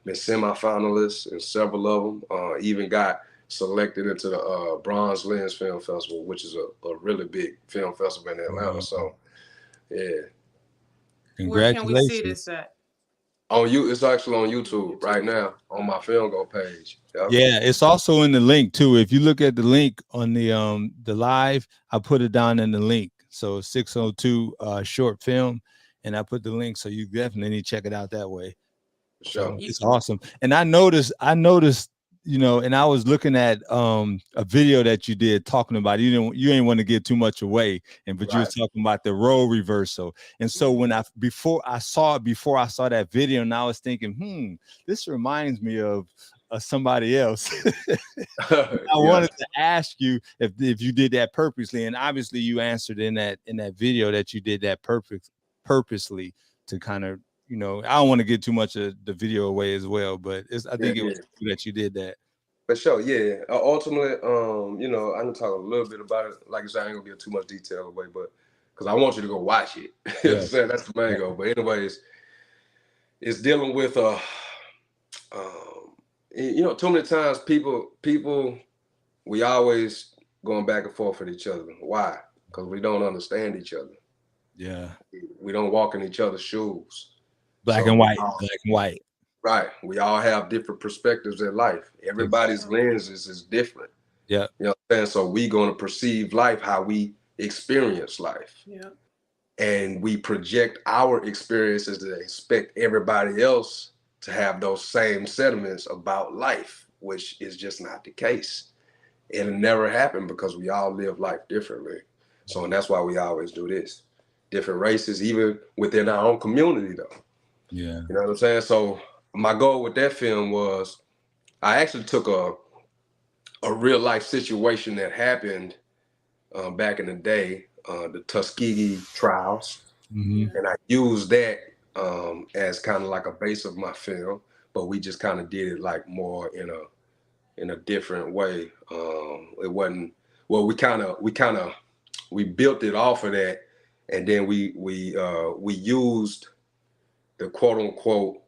been semi-finalists in several of them. Even got selected into the Bronze Lens Film Festival, which is a really big film festival in Atlanta. So yeah. Where can we see this at? It's actually on YouTube right now on my Film Go page. Yep. Yeah, it's also in the link too. If you look at the link on the live, I put it down in the link. So 602 short film, and I put the link, so you definitely need to check it out that way. Sure. So it's awesome. And I noticed, and I was looking at a video that you did talking about, you ain't want to give too much away, but right. You was talking about the role reversal. And so before I saw that video, and I was thinking, this reminds me of somebody else. I wanted to ask you if you did that purposely, and obviously you answered in that video that you did that purposely to kind of, I don't want to get too much of the video away as well, but I think it was cool that you did that. For sure, yeah. Ultimately, I can talk a little bit about it. Like I said, I ain't gonna give too much detail away, but because I want you to go watch it. You know what I'm saying? That's the main goal. But anyways, it's dealing with too many times people we always going back and forth with each other. Why? Because we don't understand each other. Yeah. We don't walk in each other's shoes. Black and white. Right. We all have different perspectives in life. Everybody's lenses is different. Yeah. You know what I'm saying? So we going to perceive life how we experience life. Yeah. And we project our experiences to expect everybody else to have those same sentiments about life, which is just not the case. It'll never happen because we all live life differently. So, and that's why we always do this. Different races, even within our own community, though. Yeah. You know what I'm saying? So my goal with that film was, I actually took a real life situation that happened back in the day, the Tuskegee trials. Mm-hmm. And I used that as kind of like a base of my film, but we just kind of did it like more in a different way. It wasn't, well, we built it off of that, and then we used the quote unquote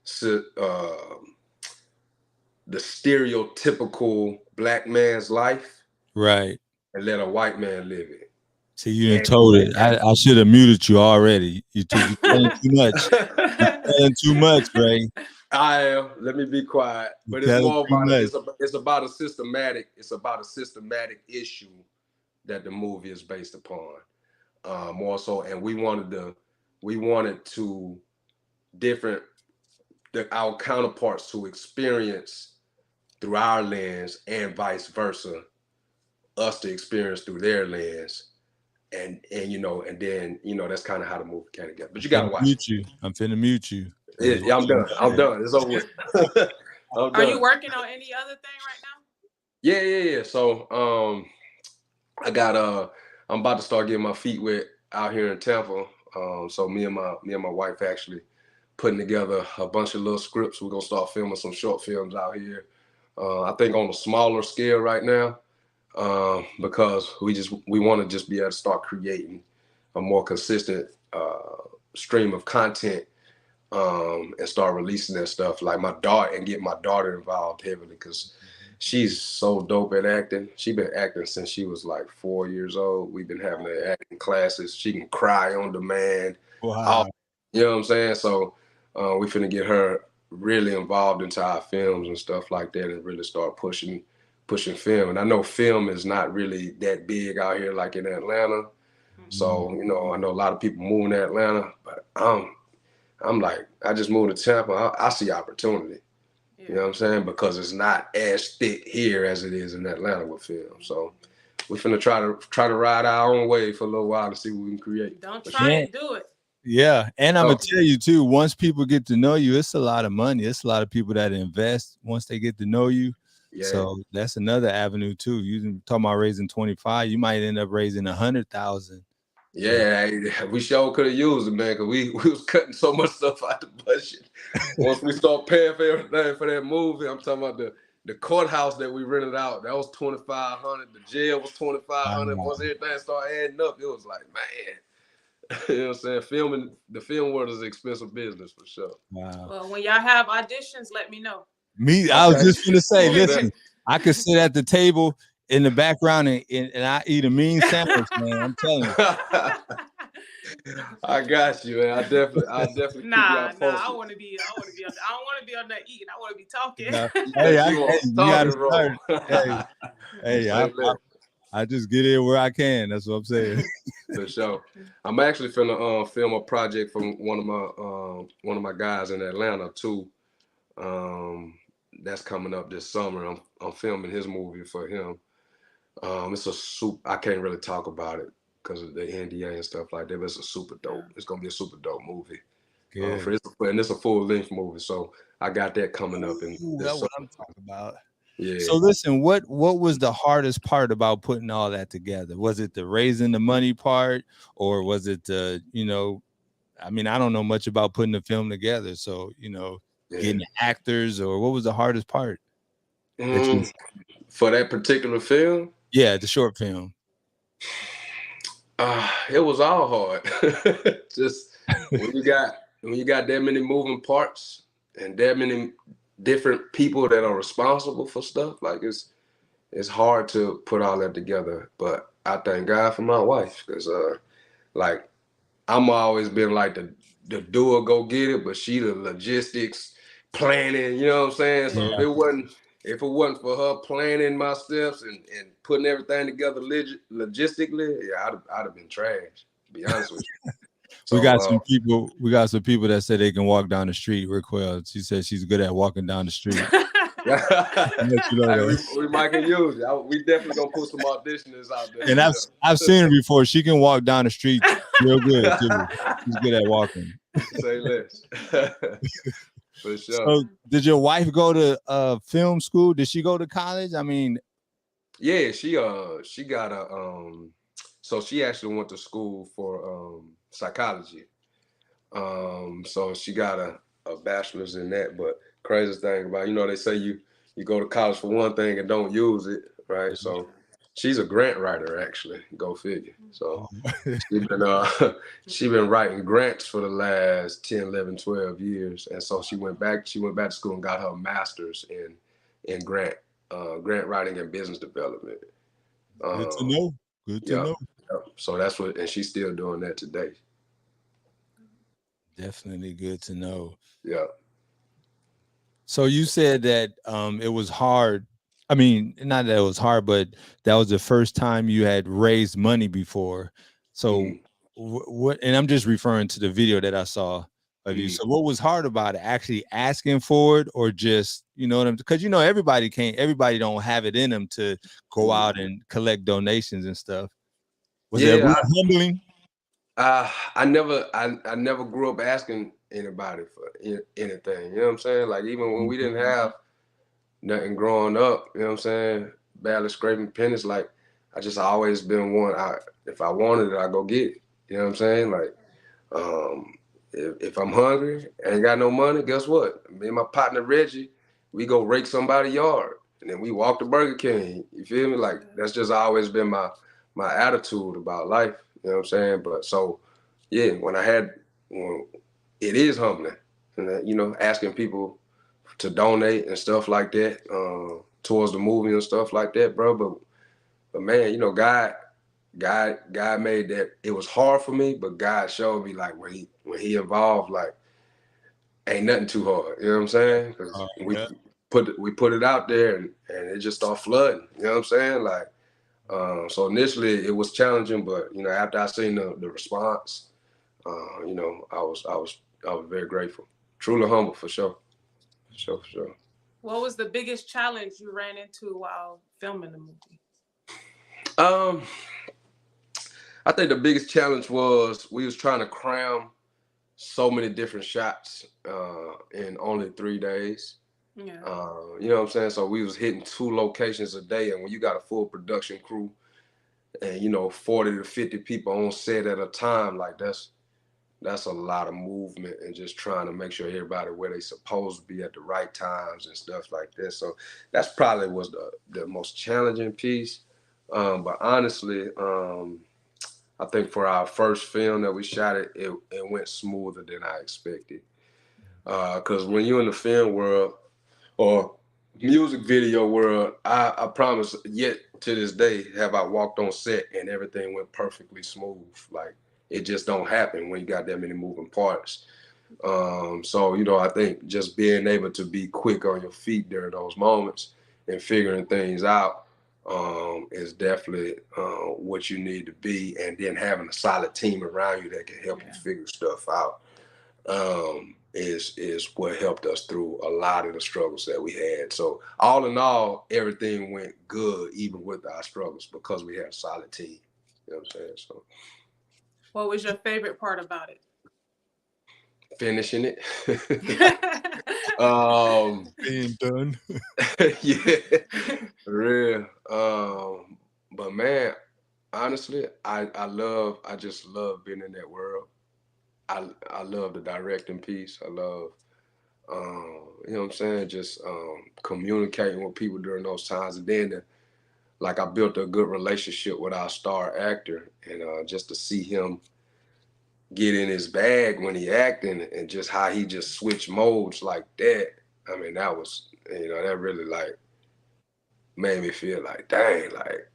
the stereotypical black man's life, Right. and let a white man live it. See, you done told it. I should have muted you already. You telling too much. You're telling too much, Ray. I am. Let me be quiet. But it's more about it's about a systematic issue that the movie is based upon. More so, and we wanted to our counterparts to experience through our lens, and vice versa, us to experience through their lens. And then that's kind of how the movie came together. But you gotta watch it. I'm finna mute you. Yeah, I'm done. It's over with. Are you working on any other thing right now? Yeah. So I'm about to start getting my feet wet out here in Tampa. So me and my wife actually putting together a bunch of little scripts. We're gonna start filming some short films out here. I think on a smaller scale right now, because we want to just be able to start creating a more consistent stream of content, and start releasing that stuff. Like get my daughter involved heavily, because she's so dope at acting. She's been acting since she was like 4 years old. We've been having her acting classes. She can cry on demand. Wow. You know what I'm saying? So we finna get her really involved into our films and stuff like that, and really start pushing film. And I know film is not really that big out here like in Atlanta. So, I know a lot of people moving to Atlanta, but I'm like, I just moved to Tampa. I see opportunity. Yeah. You know what I'm saying? Because it's not as thick here as it is in Atlanta with film. So we're finna try to ride our own way for a little while to see what we can create. Don't try it, do it. Yeah, and I'm gonna tell you too, once people get to know you, it's a lot of money. It's a lot of people that invest once they get to know you. Yeah. So that's another avenue too. You talking about raising 25, you might end up raising 100,000. Yeah, we sure could have used it, man, because we was cutting so much stuff out the budget. Once we start paying for everything for that movie, I'm talking about the courthouse that we rented out, that was $2,500. The jail was $2,500. Once everything started adding up, it was like, man, you know what I'm saying? The film world is an expensive business for sure. Wow. Well, when y'all have auditions, let me know. I was just gonna say, listen, I could sit at the table in the background and I eat a mean sandwich, man. I'm telling you. I got you, man. I definitely. Nah. I want to be. I don't want to be on there eating. I want to be talking. I just get in where I can. That's what I'm saying. For sure. I'm actually finna film a project from one of my guys in Atlanta too. That's coming up this summer. I'm filming his movie for him. I can't really talk about it because of the NDA and stuff like that, but it's a super dope. It's gonna be a super dope movie. And it's a full length movie, so I got that coming up. That's what I'm talking about. Yeah. So listen, what was the hardest part about putting all that together? Was it the raising the money part, or was it I mean, I don't know much about putting the film together, so getting actors, or what was the hardest part? For that particular film? Yeah, the short film. It was all hard. Just when you got that many moving parts and that many different people that are responsible for stuff, like it's hard to put all that together. But I thank God for my wife, because like I'm always been like the doer, go get it, but she the logistics, planning, you know what I'm saying? So if it wasn't for her planning my steps and putting everything together logistically, I'd have been trash, to be honest with you. So, we got some people that say they can walk down the street. Raquel, she said she's good at walking down the street. We might can use it. We definitely gonna put some auditioners out there. And I've seen her before. She can walk down the street real good too. She's good at walking. Say less. For sure. So did your wife go to film school? Did she go to college? I mean, yeah, she got so she actually went to school for psychology. So she got a bachelor's in that. But craziest thing about, they say you go to college for one thing and don't use it, right? So She's a grant writer, actually. Go figure. So Oh. she been writing grants for the last 10, 11, 12 years. And so she went back to school and got her master's in grant writing and business development. Good to know. Good to Yeah. know. So that's what, and she's still doing that today. Definitely good to know. Yeah. So you said that it was hard. I mean, not that it was hard, but that was the first time you had raised money before. So what? And I'm just referring to the video that I saw of you. So what was hard about it? Actually asking for it, or just, you know what I'm? Because everybody can't. Everybody don't have it in them to go out and collect donations and stuff. Was it real humbling? I never grew up asking anybody for anything. You know what I'm saying? Like, even when we didn't have nothing growing up, you know what I'm saying? Barely scraping pennies. Like, I just always been one. If I wanted it, I go get it. You know what I'm saying? Like, if I'm hungry, ain't got no money, guess what? Me and my partner Reggie, we go rake somebody's yard, and then we walk to Burger King. You feel me? Like, that's just always been my attitude about life. You know what I'm saying? But so, yeah, when it is humbling, and asking people to donate and stuff like that towards the movie and stuff like that, bro. But man, God made that. It was hard for me, but God showed me, like, when he involved, like, ain't nothing too hard. You know what I'm saying? Because we put it out there, and it just started flooding. You know what I'm saying? Like, so initially it was challenging, but after I seen the response, I was very grateful, truly humble, for sure. For sure. What was the biggest challenge you ran into while filming the movie? I think the biggest challenge was we was trying to cram so many different shots in only 3 days. Yeah. You know what I'm saying? So we was hitting 2 locations a day, and when you got a full production crew and 40 to 50 people on set at a time, like, that's a lot of movement, and just trying to make sure everybody where they supposed to be at the right times and stuff like that. So that's probably was the most challenging piece. But honestly, I think for our first film that we shot, it went smoother than I expected. Because when you're in the film world or music video world, I promise, yet to this day have I walked on set and everything went perfectly smooth. Like, it just don't happen when you got that many moving parts. So I think just being able to be quick on your feet during those moments and figuring things out is definitely what you need to be, and then having a solid team around you that can help you figure stuff out is what helped us through a lot of the struggles that we had. So all in all, everything went good, even with our struggles, because we had a solid team. You know what I'm saying? So, what was your favorite part about it? Finishing it. Being done. Yeah, for real. But man, honestly, I just love being in that world. I love the directing piece. I love, you know what I'm saying, just communicating with people during those times. And then, like, I built a good relationship with our star actor, and just to see him get in his bag when he acting, and just how he just switched modes like that. I mean, that was, that really, like, made me feel like, dang, like,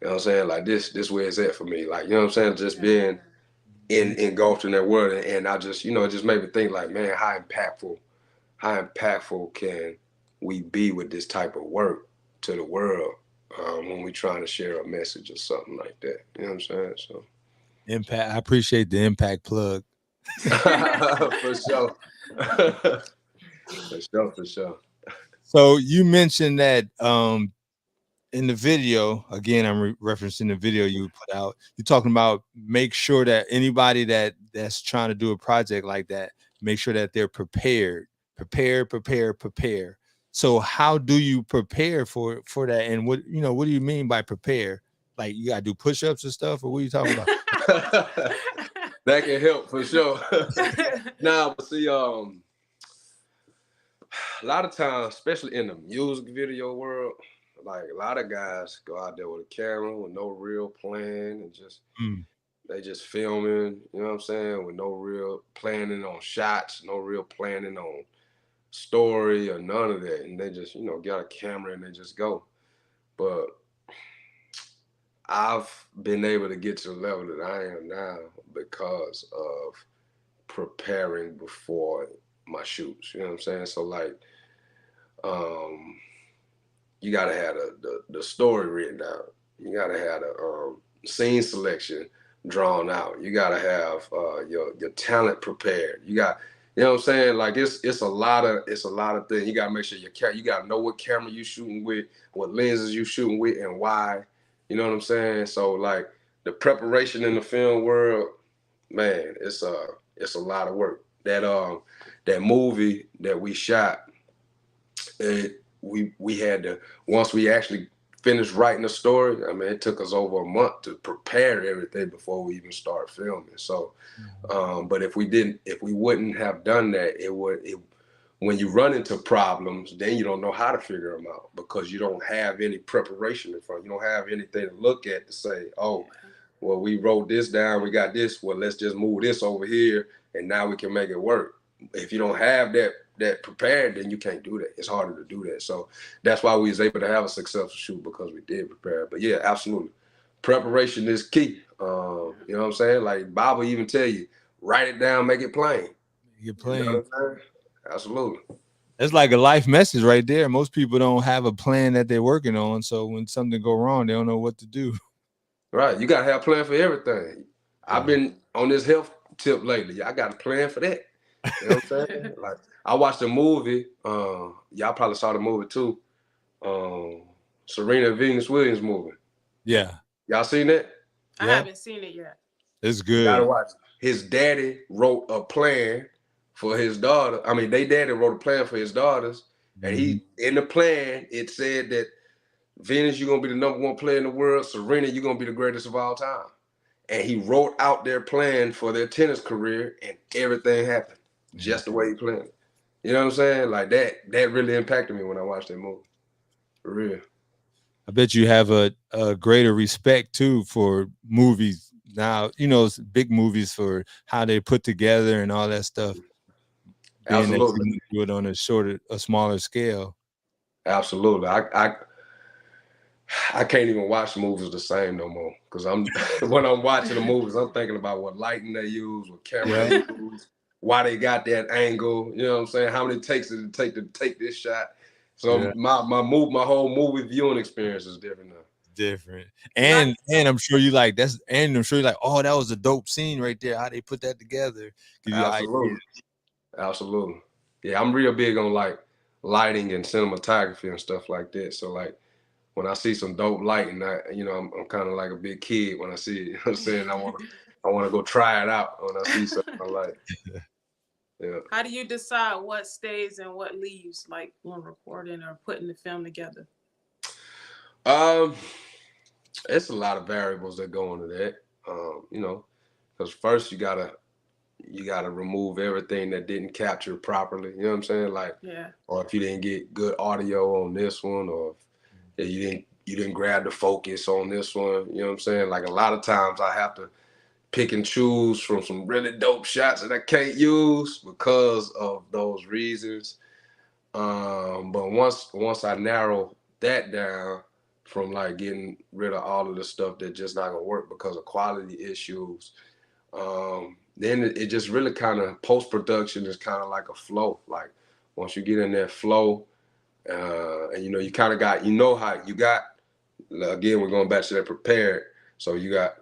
you know what I'm saying? Like, this where it's at for me. Like, you know what I'm saying? Just being engulfed in that world. And I just, it just made me think, like, man, how impactful can we be with this type of work to the world when we trying to share a message or something like that. You know what I'm saying? So Impact. I appreciate the Impact plug. for sure. For sure. So you mentioned that in the video, again, I'm referencing the video you put out. You're talking about make sure that anybody that's trying to do a project like that, make sure that they're prepared. Prepare. So how do you prepare for that? And what do you mean by prepare? Like, you gotta do push-ups and stuff, or what are you talking about? That can help for sure. Now, but see, a lot of times, especially in the music video world, Like a lot of guys go out there with a camera with no real plan and just they just filming, you know what I'm saying, with no real planning on shots, no real planning on story or none of that. And they just, you know, got a camera and they just go. But I've been able to get to the level that I am now because of preparing before my shoots. You know what I'm saying? So like, you gotta have the story written down. You gotta have the scene selection drawn out. You gotta have your talent prepared. You got, you know what I'm saying? Like it's a lot of things. You gotta make sure you gotta know what camera you shooting with, what lenses you shooting with, and why. You know what I'm saying? So like the preparation in the film world, man, it's a lot of work. That movie that we shot, we had to, once we actually finished writing the story, I mean, it took us over a month to prepare everything before we even start filming. So, but if we wouldn't have done that, when you run into problems, then you don't know how to figure them out because you don't have any preparation in front. You don't have anything to look at to say, oh, well, we wrote this down, we got this, well, let's just move this over here, and now we can make it work. If you don't have that prepared, then you can't do that. It's harder to do that. So that's why we was able to have a successful shoot, because we did prepare. But yeah, absolutely. Preparation is key. You know what I'm saying? Like Bible even tell you, write it down, make it plain. You're playing. You know what I'm saying? Absolutely. It's like a life message right there. Most people don't have a plan that they're working on. So when something go wrong, they don't know what to do. Right. You gotta have a plan for everything. I've been on this health tip lately. I got a plan for that. You know what I'm saying? Like I watched a movie. Y'all probably saw the movie too. Serena Venus Williams movie. Yeah. Y'all seen that? I haven't seen it yet. It's good. You gotta watch it. His daddy wrote a plan for his daughter. I mean, they daddy wrote a plan for his daughters. And he, in the plan, it said that Venus, you're gonna be the #1 player in the world. Serena, you're gonna be the greatest of all time. And he wrote out their plan for their tennis career, and everything happened just the way he planned it. You know what I'm saying? Like that really impacted me when I watched that movie. For real. I bet you have a greater respect too for movies now. You know, big movies, for how they put together and all that stuff. Being Absolutely. that you do it on a smaller scale. Absolutely. I can't even watch movies the same no more, because when I'm watching the movies, I'm thinking about what lighting they use, what camera they use, why they got that angle. You know what I'm saying? How many takes did it take to take this shot? So my whole movie viewing experience is different now. Different. And I'm sure you like that's, and I'm sure you're like, oh, that was a dope scene right there. How they put that together. Absolutely. Absolutely. Yeah, I'm real big on like lighting and cinematography and stuff like that. So like when I see some dope lighting, I'm kind of like a big kid when I see it. You know what I'm saying? I want to go try it out when I see something I like. Yeah. How do you decide what stays and what leaves, like when recording or putting the film together? It's a lot of variables that go into that. Because first you gotta remove everything that didn't capture properly. You know what I'm saying? Like, or if you didn't get good audio on this one, or if you didn't grab the focus on this one. You know what I'm saying? Like a lot of times I have to pick and choose from some really dope shots that I can't use because of those reasons. But once I narrow that down, from like getting rid of all of the stuff that just not gonna work because of quality issues, then it just really kind of, post-production is kind of like a flow. Like once you get in that flow, and you kind of got, how you got, again, we're going back to that prepared. So you got,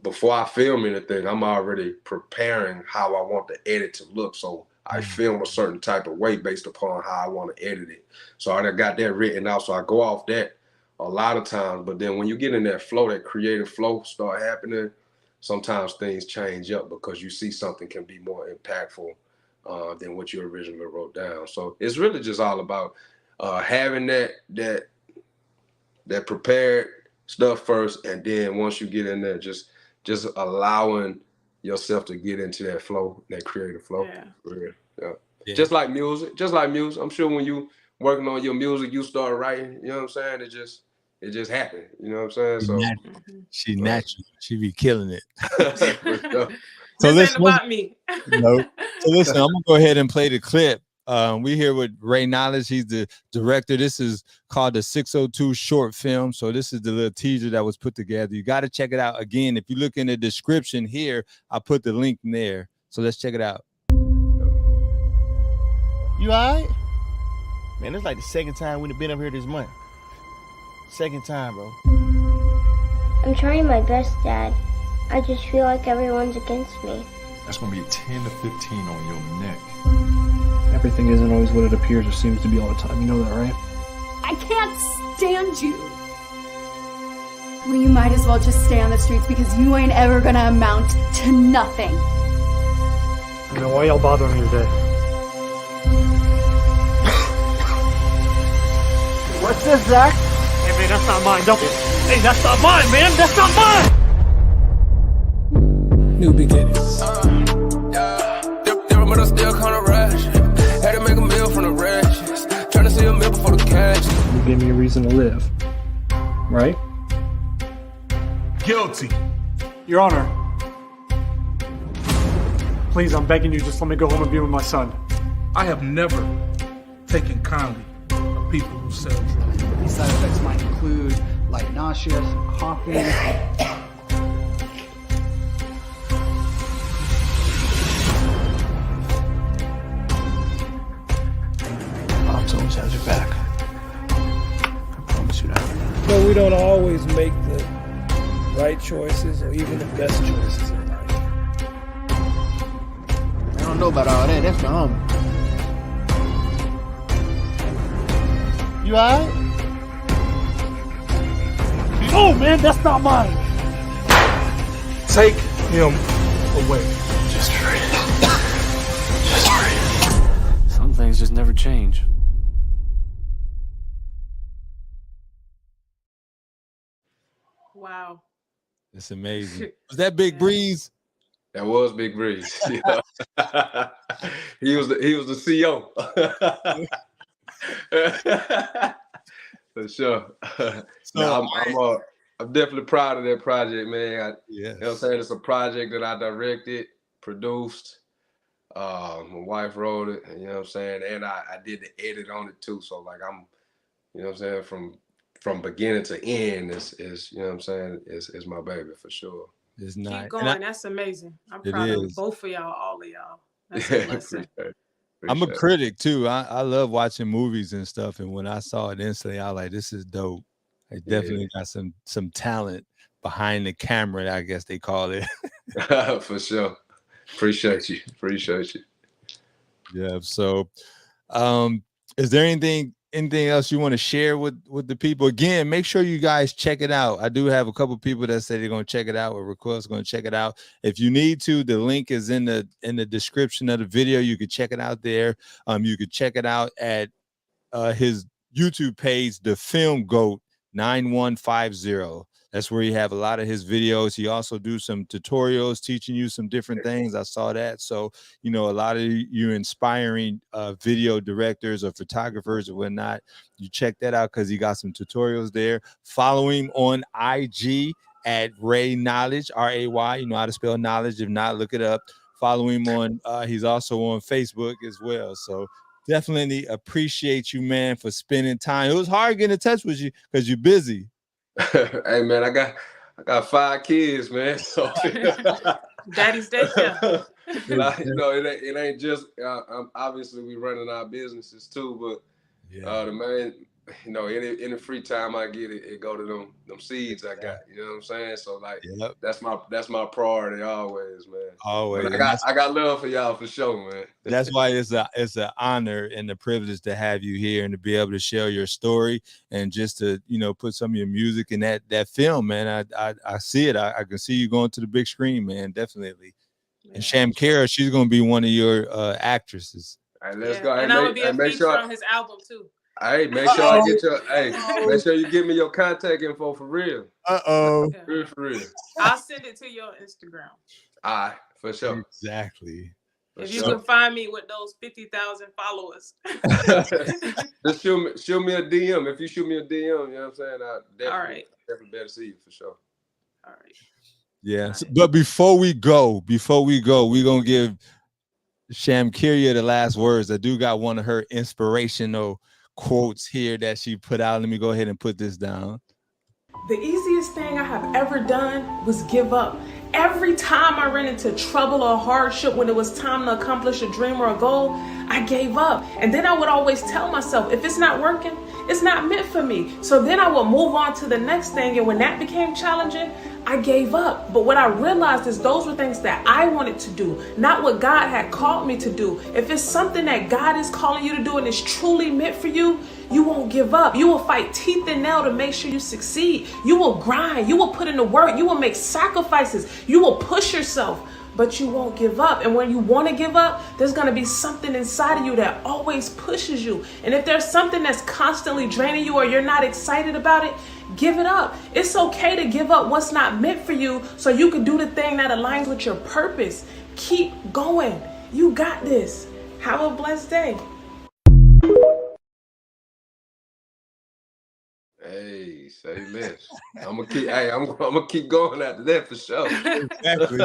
before I film anything, I'm already preparing how I want the edit to look. So I film a certain type of way based upon how I want to edit it. So I got that written out. So I go off that a lot of times. But then when you get in that flow, that creative flow start happening, sometimes things change up because you see something can be more impactful than what you originally wrote down. So it's really just all about having that prepared stuff first, and then once you get in there, just allowing yourself to get into that flow, that creative flow. Yeah. Just like music. I'm sure when working on your music, you start writing. You know what I'm saying? It just happened. You know what I'm saying? So She natural. She be killing it. for sure. So this listen, ain't about me. no. So listen, I'm gonna go ahead and play the clip. We here with Ray Knowledge. He's the director. This is called the 602 short film. So this is the little teaser that was put together. You got to check it out. Again, if you look in the description here, I put the link in there. So let's check it out. You all right? Man, it's like the second time we've been up here this month. Second time, bro. I'm trying my best, Dad. I just feel like everyone's against me. That's going to be 10 to 15 on your neck. Everything isn't always what it appears or seems to be all the time. You know that, right? I can't stand you. Well, you might as well just stay on the streets because you ain't ever gonna amount to nothing. You know, why y'all bothering me today? What's this, Zach? Hey, man, that's not mine. Don't. Hey, that's not mine, man. That's not mine. New beginnings. But I still kind of rush. Had to make a meal from the rashes. Trying to see a meal before the cash. You gave me a reason to live, right? Guilty. Your Honor. Please, I'm begging you, just let me go home and be with my son. I have never taken kindly to people who sell drugs. These side effects might include light nausea, coughing. Always has your back. I promise you that. No, we don't always make the right choices or even the best choices in life. I don't know about all that. That's the homie. You all right? Oh, man, that's not mine. Take him away. Just hurry. Just hurry. Some things just never change. Wow. It's amazing. Was that Big Breeze? That was Big Breeze. Yeah. he was the CEO. For sure. So I'm definitely proud of that project, man. You know what I'm saying? It's a project that I directed, produced. My wife wrote it, you know what I'm saying? And I did the edit on it too. So like I'm, you know what I'm saying, from beginning to end is you know what I'm saying, is my baby for sure. It's not. Keep going. That's amazing. I'm proud of both of y'all, all of y'all. That's a blessing. I'm a critic too. I love watching movies and stuff. And when I saw it instantly, I was like, this is dope. They definitely got some talent behind the camera, I guess they call it. For sure. Appreciate you. Yeah. So is there anything else you want to share with the people? Again, make sure you guys check it out. I do have a couple people that say they're going to check it out, or request going to check it out. If you need to, the link is in the description of the video. You can check it out there. You can check it out at his YouTube page, The Film Goat 9150. That's where you have a lot of his videos. He also do some tutorials teaching you some different things. I saw that. So, you know, a lot of you inspiring video directors or photographers or whatnot, you check that out because he got some tutorials there. Follow him on IG at Ray Knowledge, R-A-Y. You know how to spell knowledge. If not, look it up. Follow him on, he's also on Facebook as well. So definitely appreciate you, man, for spending time. It was hard getting in touch with you because you're busy. Hey man, I got 5 kids, man. So Daddy's daycare. You know, it ain't just obviously we running our businesses too, but the main, you know, any free time I get, it go to them seeds I got. You know what I'm saying? So like that's my priority always, man. Always. I got love for y'all for sure, man. That's why it's an honor and a privilege to have you here and to be able to share your story and just to, you know, put some of your music in that film, man. I see it. I can see you going to the big screen, man. Definitely. And Shamkara, she's gonna be one of your actresses. All right, let's go. And I'm gonna be a feature on his album too. Hey, make sure I get your. Make sure you give me your contact info for real. For real. I'll send it to your Instagram. All right, for sure. Exactly. If you can find me with those 50,000 followers. Just shoot me a DM. If you shoot me a DM, you know what I'm saying? I definitely better see you for sure. All right. Yeah. But before we go, we're gonna give Shamkiria the last words. I do got one of her inspirational quotes here that she put out. Let me go ahead and put this down. The easiest thing I have ever done was give up. Every time I ran into trouble or hardship when it was time to accomplish a dream or a goal, I gave up. And then I would always tell myself, if it's not working, it's not meant for me. So then I would move on to the next thing. And when that became challenging, I gave up. But what I realized is those were things that I wanted to do, not what God had called me to do. If it's something that God is calling you to do and it's truly meant for you, you won't give up. You will fight teeth and nail to make sure you succeed. You will grind. You will put in the work. You will make sacrifices. You will push yourself, but you won't give up. And when you want to give up, there's going to be something inside of you that always pushes you. And if there's something that's constantly draining you or you're not excited about it, give it up. It's okay to give up what's not meant for you so you can do the thing that aligns with your purpose. Keep going. You got this. Have a blessed day. Hey, say less. I'm gonna keep going after that for sure. Exactly.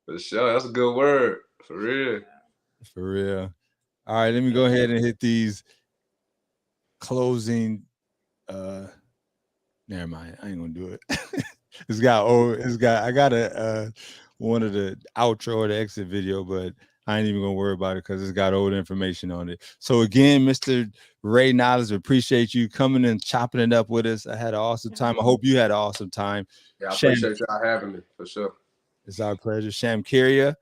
For sure. That's a good word. For real. For real. All right, let me go ahead and hit these closing. Never mind. I ain't gonna do it. I got a one of the outro or the exit video, but I ain't even gonna worry about it because it's got old information on it. So again, Mr. Ray Knowledge, appreciate you coming and chopping it up with us. I had an awesome time. I hope you had an awesome time. Yeah, I appreciate y'all having me for sure. It's our pleasure. Shamkiria,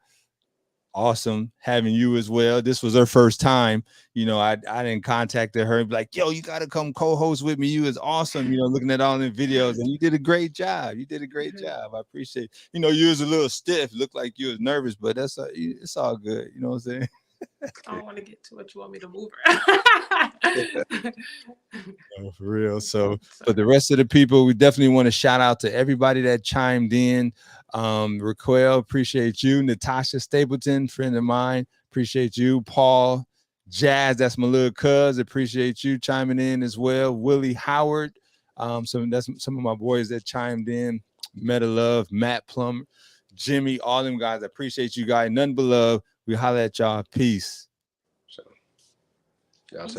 awesome having you as well. This was her first time. You know, I didn't contact her and be like, yo, you got to come co-host with me. You is awesome. You know, looking at all the videos, and you did a great job. You did a great job. I appreciate it. You know, you was a little stiff, looked like you was nervous, but it's all good. You know what I'm saying? I don't want to get to what you want me to move Oh, for real. So, but the rest of the people, we definitely want to shout out to everybody that chimed in. Raquel, appreciate you. Natasha Stapleton, friend of mine, appreciate you. Paul, Jazz, that's my little cuz, appreciate you chiming in as well. Willie Howard, that's some of my boys that chimed in. Meta Love, Matt Plummer, Jimmy, all them guys. I appreciate you guys. None but love. We holler at y'all. Peace. Y'all say